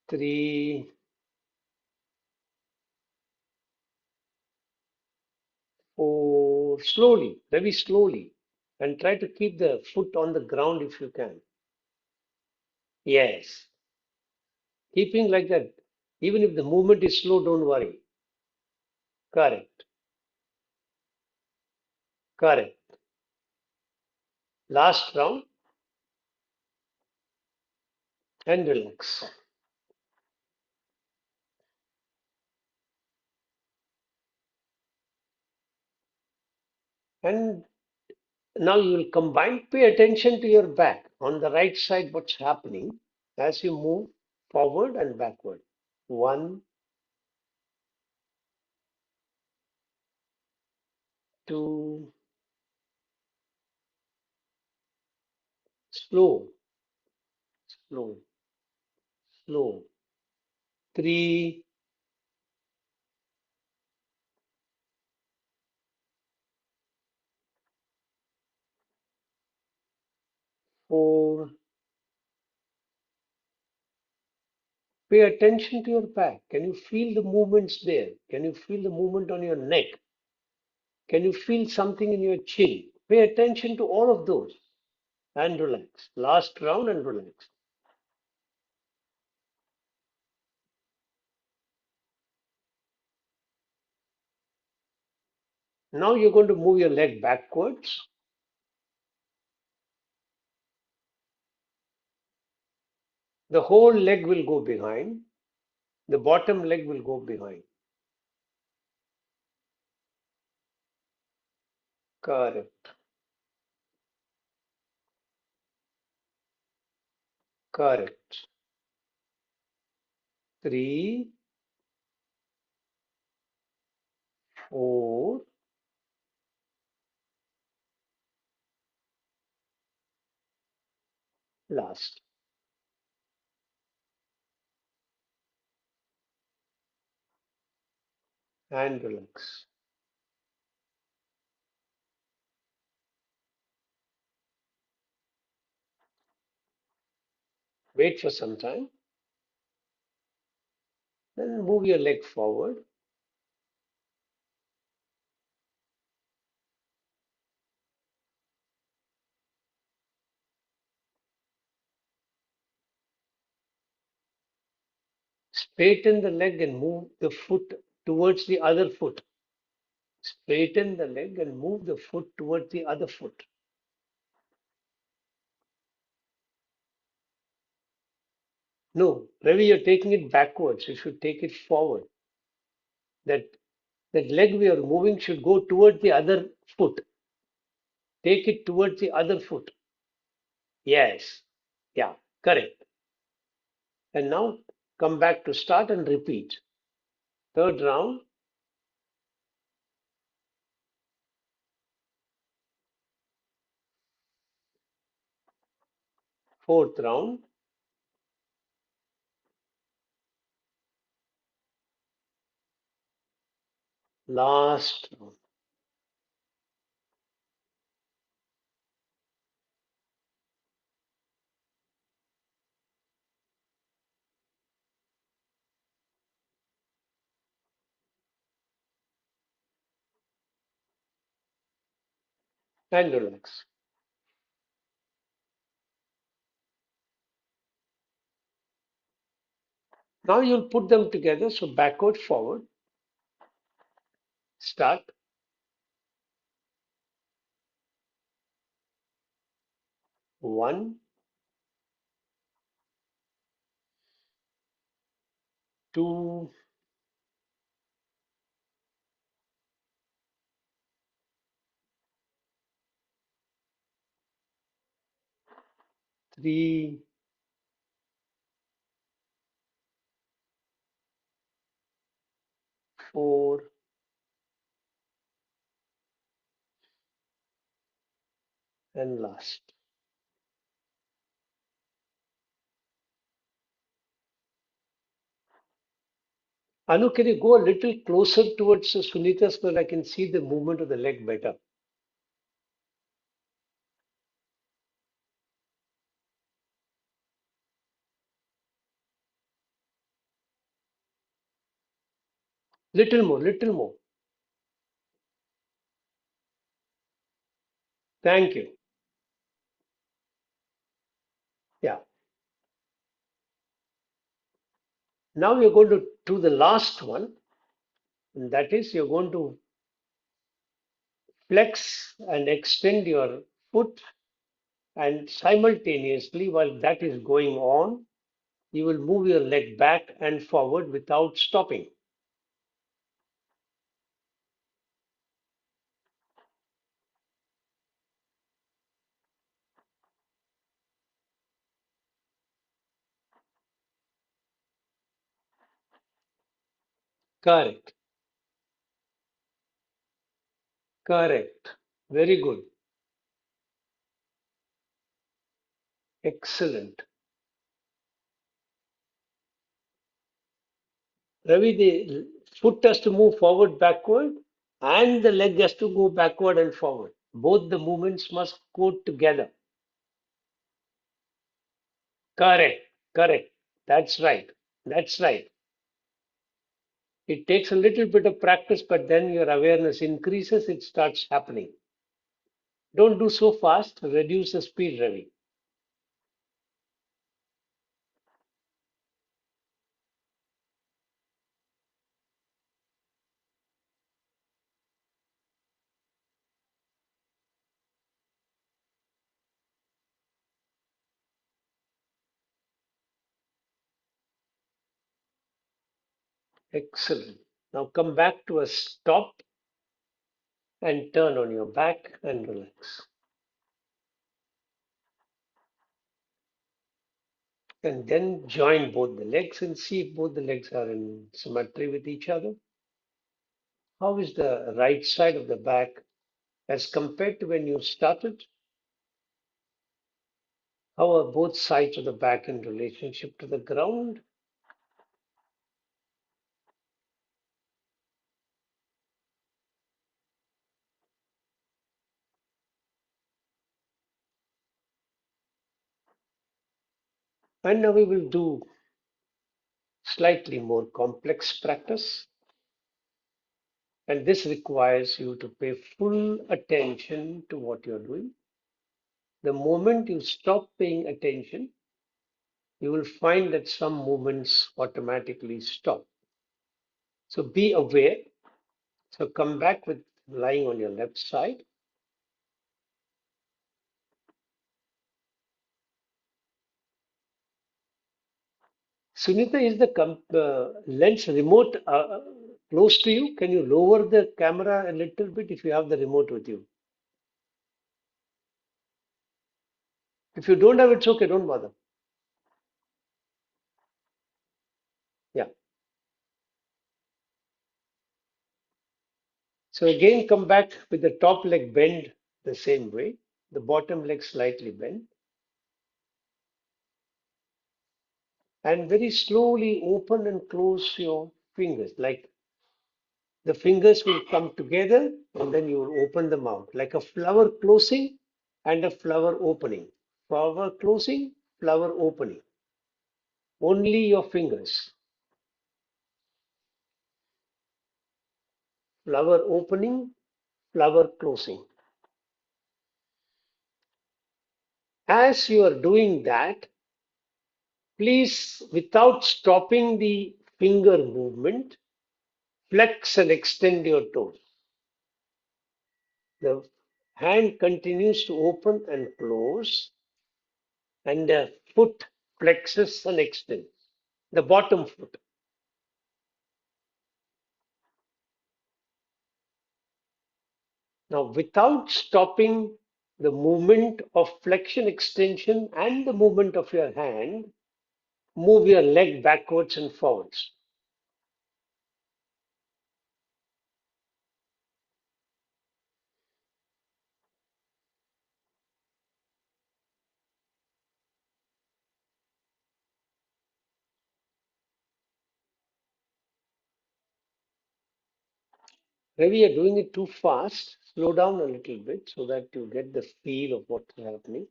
3, 4, slowly, very slowly. And try to keep the foot on the ground if you can. Yes, keeping like that. Even if the movement is slow, don't worry. Correct, correct. Last round and relax. And now you will combine, pay attention to your back. On the right side, what's happening as you move forward and backward. 1, 2, slow, slow, slow. 3, 4. Pay attention to your back. Can you feel the movements there? Can you feel the movement on your neck? Can you feel something in your chin? Pay attention to all of those and relax. Last round and relax. Now you're going to move your leg backwards. The whole leg will go behind. The bottom leg will go behind. Correct. Correct. 3, 4, last. And relax. Wait for some time. Then move your leg forward. Straighten the leg and move the foot towards the other foot. Straighten the leg and move the foot towards the other foot. No, Ravi, you're taking it backwards. You should take it forward. That that leg we are moving should go towards the other foot. Take it towards the other foot. Yes. Yeah, correct. And now come back to start and repeat. Third round, fourth round, last round. And relax. Now you'll put them together. So backward, forward, start. 1, 2, 3, 4, and last. Anu, can you go a little closer towards Sunita so that I can see the movement of the leg better? Little more, little more. Thank you. Yeah. Now you're going to do the last one, and that is you're going to flex and extend your foot, and simultaneously, while that is going on, you will move your leg back and forward without stopping. Correct. Correct. Very good. Excellent. Ravi, the foot has to move forward, backward, and the leg has to go backward and forward. Both the movements must go together. Correct. Correct. That's right. That's right. It takes a little bit of practice, but then your awareness increases, it starts happening. Don't do so fast, reduce the speed, Ravi. Excellent. Now come back to a stop and turn on your back and relax. And then join both the legs and see if both the legs are in symmetry with each other. How is the right side of the back as compared to when you started? How are both sides of the back in relationship to the ground? And now we will do slightly more complex practice. And this requires you to pay full attention to what you're doing. The moment you stop paying attention, you will find that some movements automatically stop. So be aware. So come back with lying on your left side. Sunita, is the lens remote close to you? Can you lower the camera a little bit if you have the remote with you? If you don't have it, it's okay, don't bother. Yeah. So again, come back with the top leg bend the same way, the bottom leg slightly bent, and very slowly open and close your fingers. Like the fingers will come together and then you will open them out, like a flower closing and a flower opening. Flower closing, flower opening. Only your fingers. Flower opening, flower closing. As you are doing that, please, without stopping the finger movement, flex and extend your toes. The hand continues to open and close, and the foot flexes and extends. The bottom foot. Now, without stopping the movement of flexion extension and the movement of your hand, move your leg backwards and forwards. Maybe you're doing it too fast. Slow down a little bit so that you get the feel of what's happening.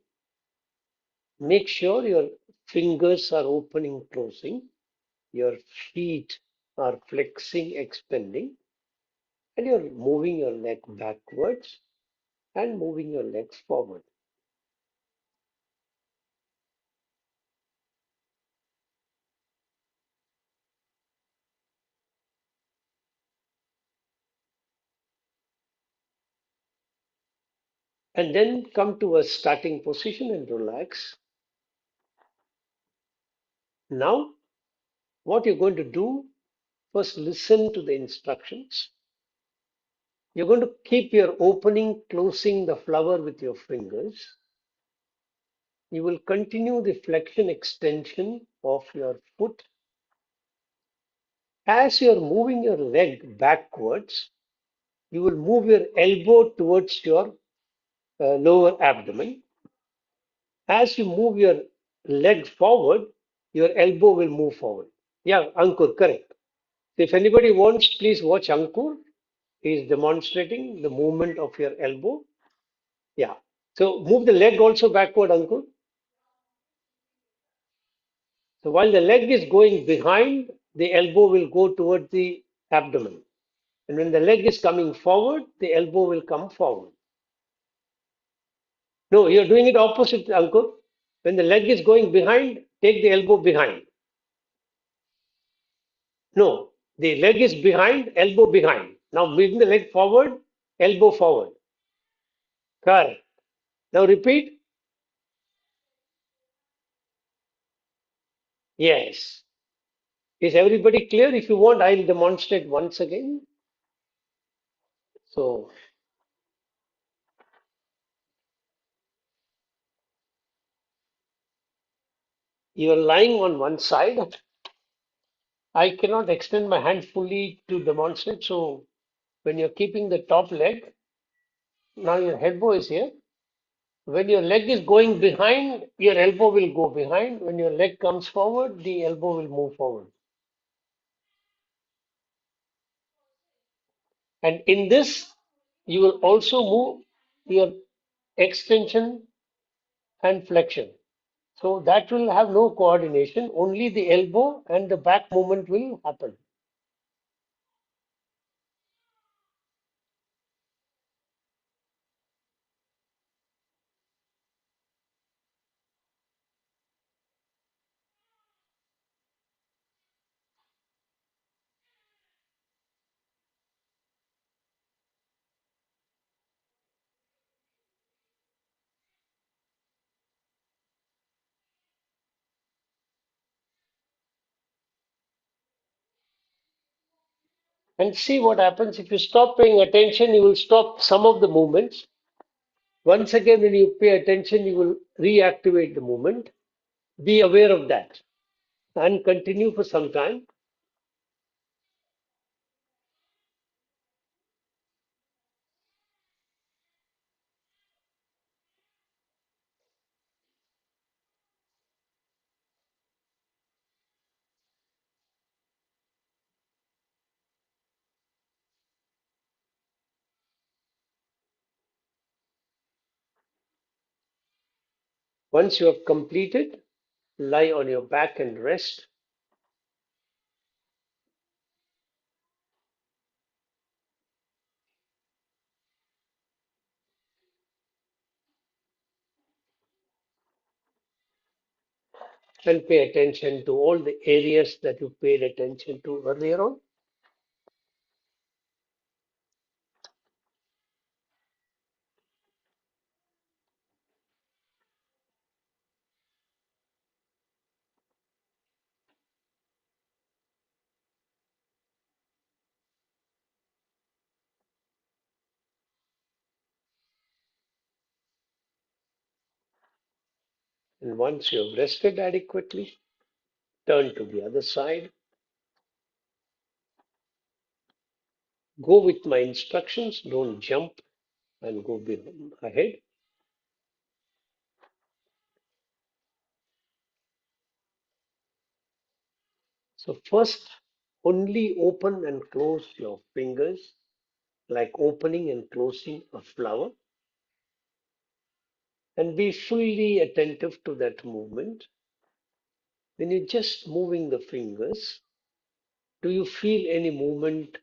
Make sure your fingers are opening, closing, your feet are flexing, expanding, and you're moving your leg backwards and moving your legs forward. And then come to a starting position and relax. Now, what you're going to do, first listen to the instructions. You're going to keep your opening, closing the flower with your fingers. You will continue the flexion extension of your foot. As you're moving your leg backwards, you will move your elbow towards your lower abdomen. As you move your leg forward, your elbow will move forward. Yeah, Ankur, correct. If anybody wants, please watch Ankur. He is demonstrating the movement of your elbow. Yeah. So move the leg also backward, Ankur. So while the leg is going behind, the elbow will go toward the abdomen. And when the leg is coming forward, the elbow will come forward. No, you're doing it opposite, Ankur. When the leg is going behind, take the elbow behind. No, the leg is behind, elbow behind. Now moving the leg forward, elbow forward. Correct. Now repeat. Yes. Is everybody clear? If you want, I'll demonstrate once again. So you're lying on one side. I cannot extend my hand fully to demonstrate. So when you're keeping the top leg, now your elbow is here. When your leg is going behind, your elbow will go behind. When your leg comes forward, the elbow will move forward. And in this, you will also move your extension and flexion. So that will have no coordination, only the elbow and the back movement will happen. And see what happens. If you stop paying attention, you will stop some of the movements. Once again, when you pay attention, you will reactivate the movement. Be aware of that and continue for some time. Once you have completed, lie on your back and rest. And pay attention to all the areas that you paid attention to earlier on. And once you have rested adequately, turn to the other side. Go with my instructions. Don't jump and go ahead. So first, only open and close your fingers like opening and closing a flower, and be fully attentive to that movement. When you're just moving the fingers, do you feel any movement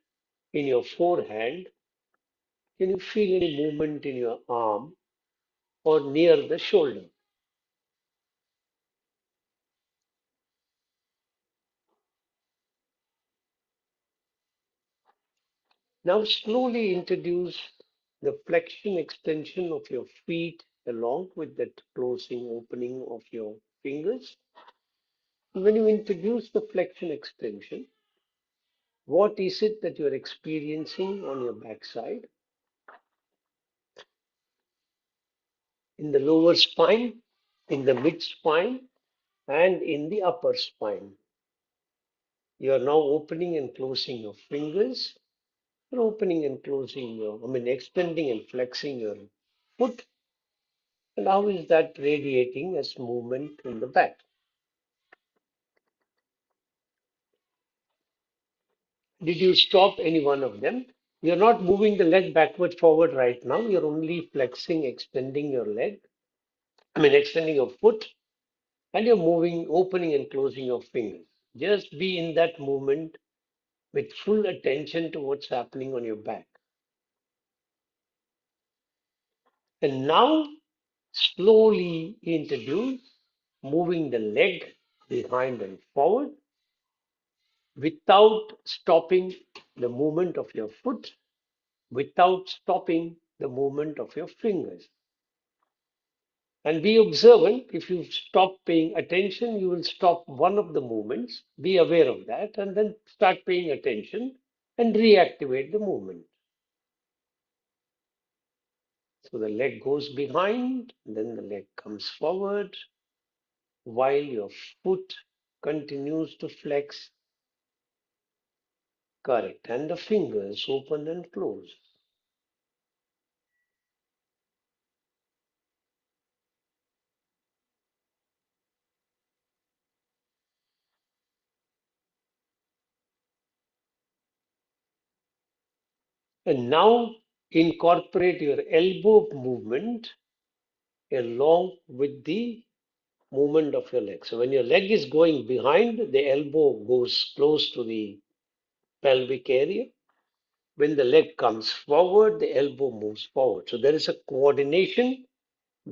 in your forehand? Can you feel any movement in your arm or near the shoulder? Now slowly introduce the flexion extension of your feet along with that closing opening of your fingers. When you introduce the flexion extension, what is it that you're experiencing on your backside? In the lower spine, in the mid spine, and in the upper spine. You are now opening and closing your fingers. You're opening and closing extending and flexing your foot. And how is that radiating as movement in the back? Did you stop any one of them? You're not moving the leg backward, forward right now. You're only flexing, extending your leg. Extending your foot, and you're moving, opening and closing your fingers. Just be in that movement with full attention to what's happening on your back. And now slowly introduce moving the leg behind and forward without stopping the movement of your foot, without stopping the movement of your fingers. And be observant. If you stop paying attention, you will stop one of the movements. Be aware of that and then start paying attention and reactivate the movement. So the leg goes behind, then the leg comes forward while your foot continues to flex. Correct. And the fingers open and close. And now incorporate your elbow movement along with the movement of your leg. So when your leg is going behind, the elbow goes close to the pelvic area. When the leg comes forward, the elbow moves forward. So there is a coordination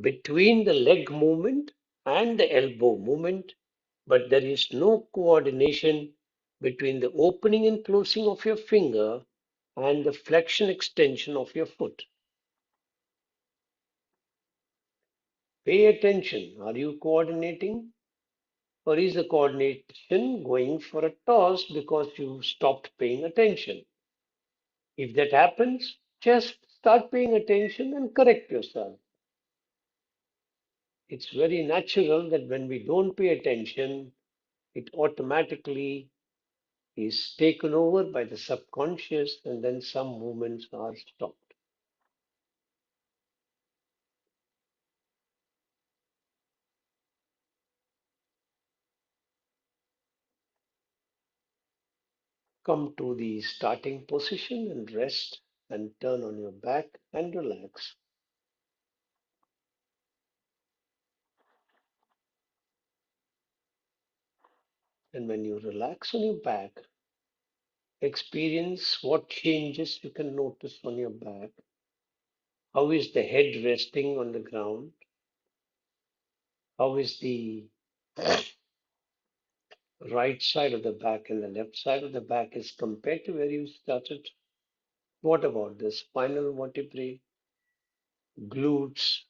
between the leg movement and the elbow movement, but there is no coordination between the opening and closing of your finger and the flexion extension of your foot. Pay attention. Are you coordinating? Or is the coordination going for a toss because you stopped paying attention? If that happens, just start paying attention and correct yourself. It's very natural that when we don't pay attention, it automatically is taken over by the subconscious, and then some movements are stopped. Come to the starting position and rest and turn on your back and relax. And when you relax on your back, experience what changes you can notice on your back. How is the head resting on the ground? How is the right side of the back and the left side of the back as compared to where you started? What about the spinal vertebrae, glutes,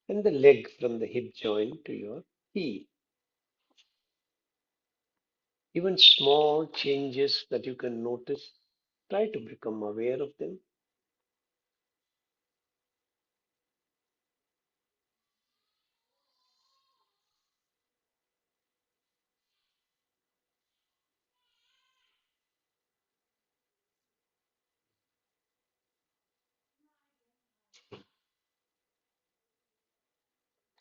and the leg from the hip joint to your heel? Even small changes that you can notice, try to become aware of them.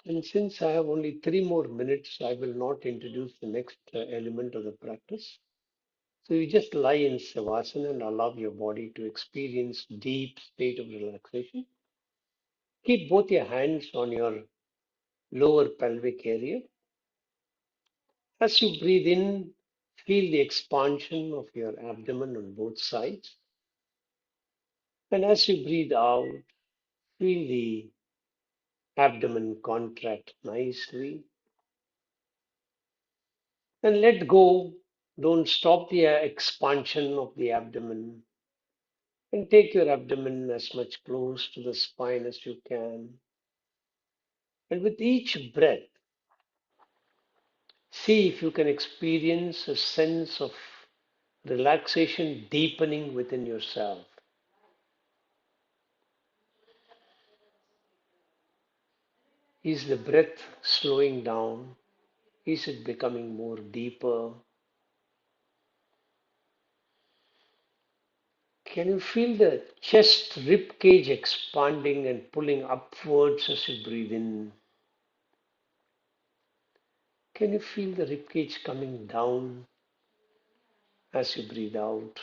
And since I have only 3 more minutes, I will not introduce the next element of the practice. So you just lie in Savasana and allow your body to experience deep state of relaxation. Keep both your hands on your lower pelvic area. As you breathe in, feel the expansion of your abdomen on both sides. And as you breathe out, feel the abdomen contract nicely. And let go. Don't stop the expansion of the abdomen. And take your abdomen as much close to the spine as you can. And with each breath, see if you can experience a sense of relaxation deepening within yourself. Is the breath slowing down? Is it becoming more deeper? Can you feel the chest rib cage expanding and pulling upwards as you breathe in? Can you feel the rib cage coming down as you breathe out?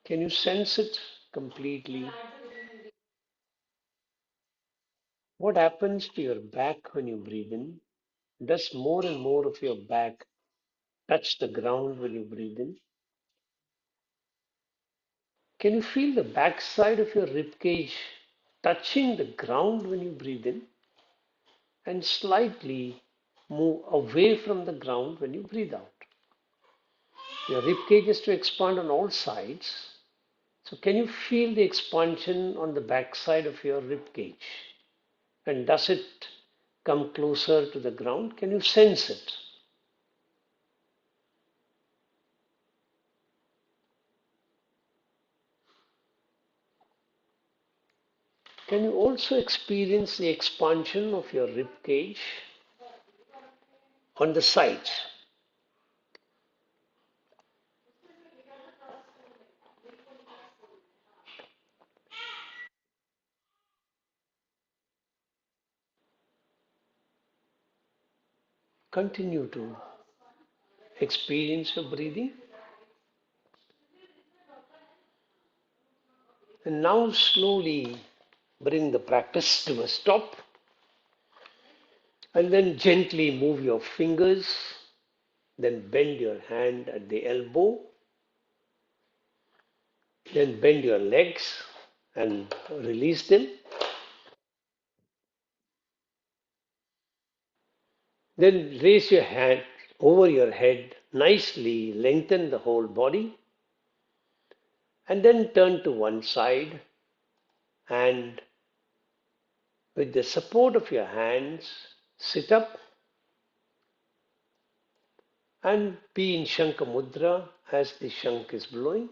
Can you sense it completely? What happens to your back when you breathe in? Does more and more of your back touch the ground when you breathe in? Can you feel the backside of your rib cage touching the ground when you breathe in and slightly move away from the ground when you breathe out? Your rib cage is to expand on all sides. So, can you feel the expansion on the backside of your rib cage? And does it come closer to the ground? Can you sense it? Can you also experience the expansion of your rib cage on the sides? Continue to experience your breathing. And now slowly bring the practice to a stop and then gently move your fingers. Then bend your hand at the elbow. Then bend your legs and release them. Then raise your hand over your head, nicely lengthen the whole body, and then turn to one side and with the support of your hands, sit up and be in Shankha Mudra as the Shankh is blowing.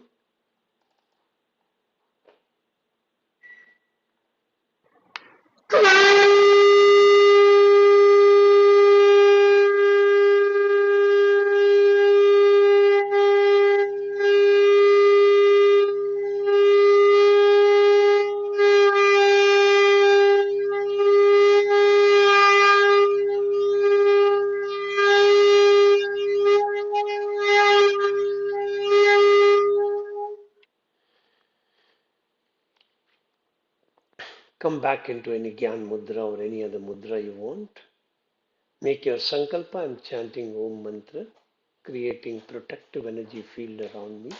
Come back into any Gyan Mudra or any other mudra you want. Make your sankalpa. I'm chanting Om Mantra, creating protective energy field around me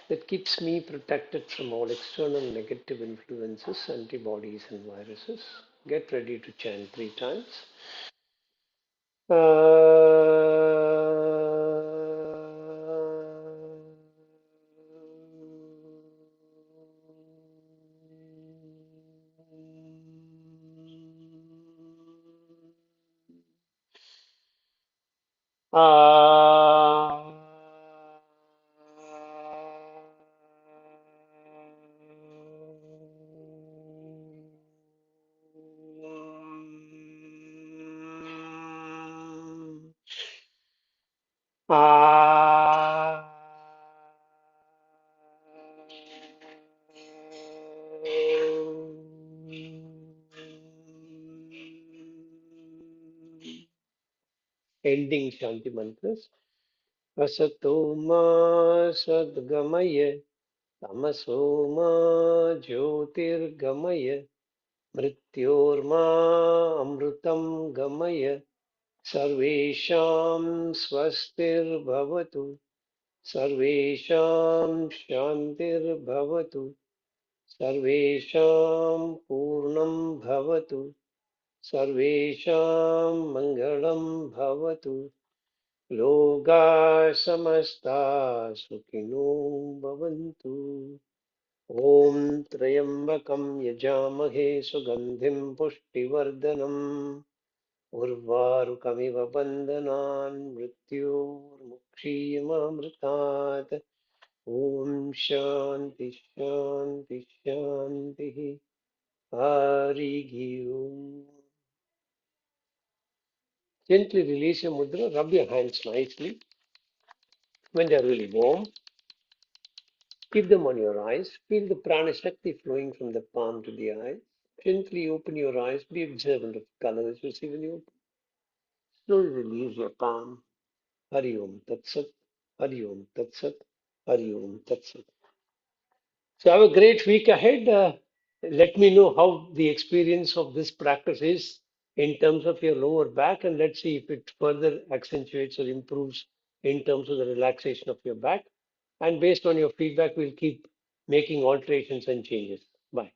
that keeps me protected from all external negative influences, antibodies, and viruses. Get ready to chant 3 times. ending Shanti mantras. Asato ma sadgamaya, tamaso ma jyotirgamaya, mrityorma amrutam gamaya. Sarvesham swastir bhavatu, sarvesham shantir bhavatu, sarvesham purnam bhavatu, सर्वेषां मङ्गलं भवतु लोकाः समस्ताः सुखिनो भवन्तु ॐ त्र्यम्बकं यजामहे सुगन्धिं पुष्टिवर्धनम् उर्वारुकमिव बन्धनान् मृत्योर्मुक्षीयमामृतात् ॐ शान्ति शान्ति शान्तिः हरिः ओम्. Gently release your mudra, rub your hands nicely. When they are really warm, keep them on your eyes. Feel the prana shakti flowing from the palm to the eye. Gently open your eyes. Be observant of the colors you see when you open. Slowly release your palm. Hari Om Tat Sat. Hari Om Tat Sat. Hari Om Tat Sat. So have a great week ahead. Let me know how the experience of this practice is in terms of your lower back, and let's see if it further accentuates or improves in terms of the relaxation of your back. And based on your feedback, we'll keep making alterations and changes. Bye.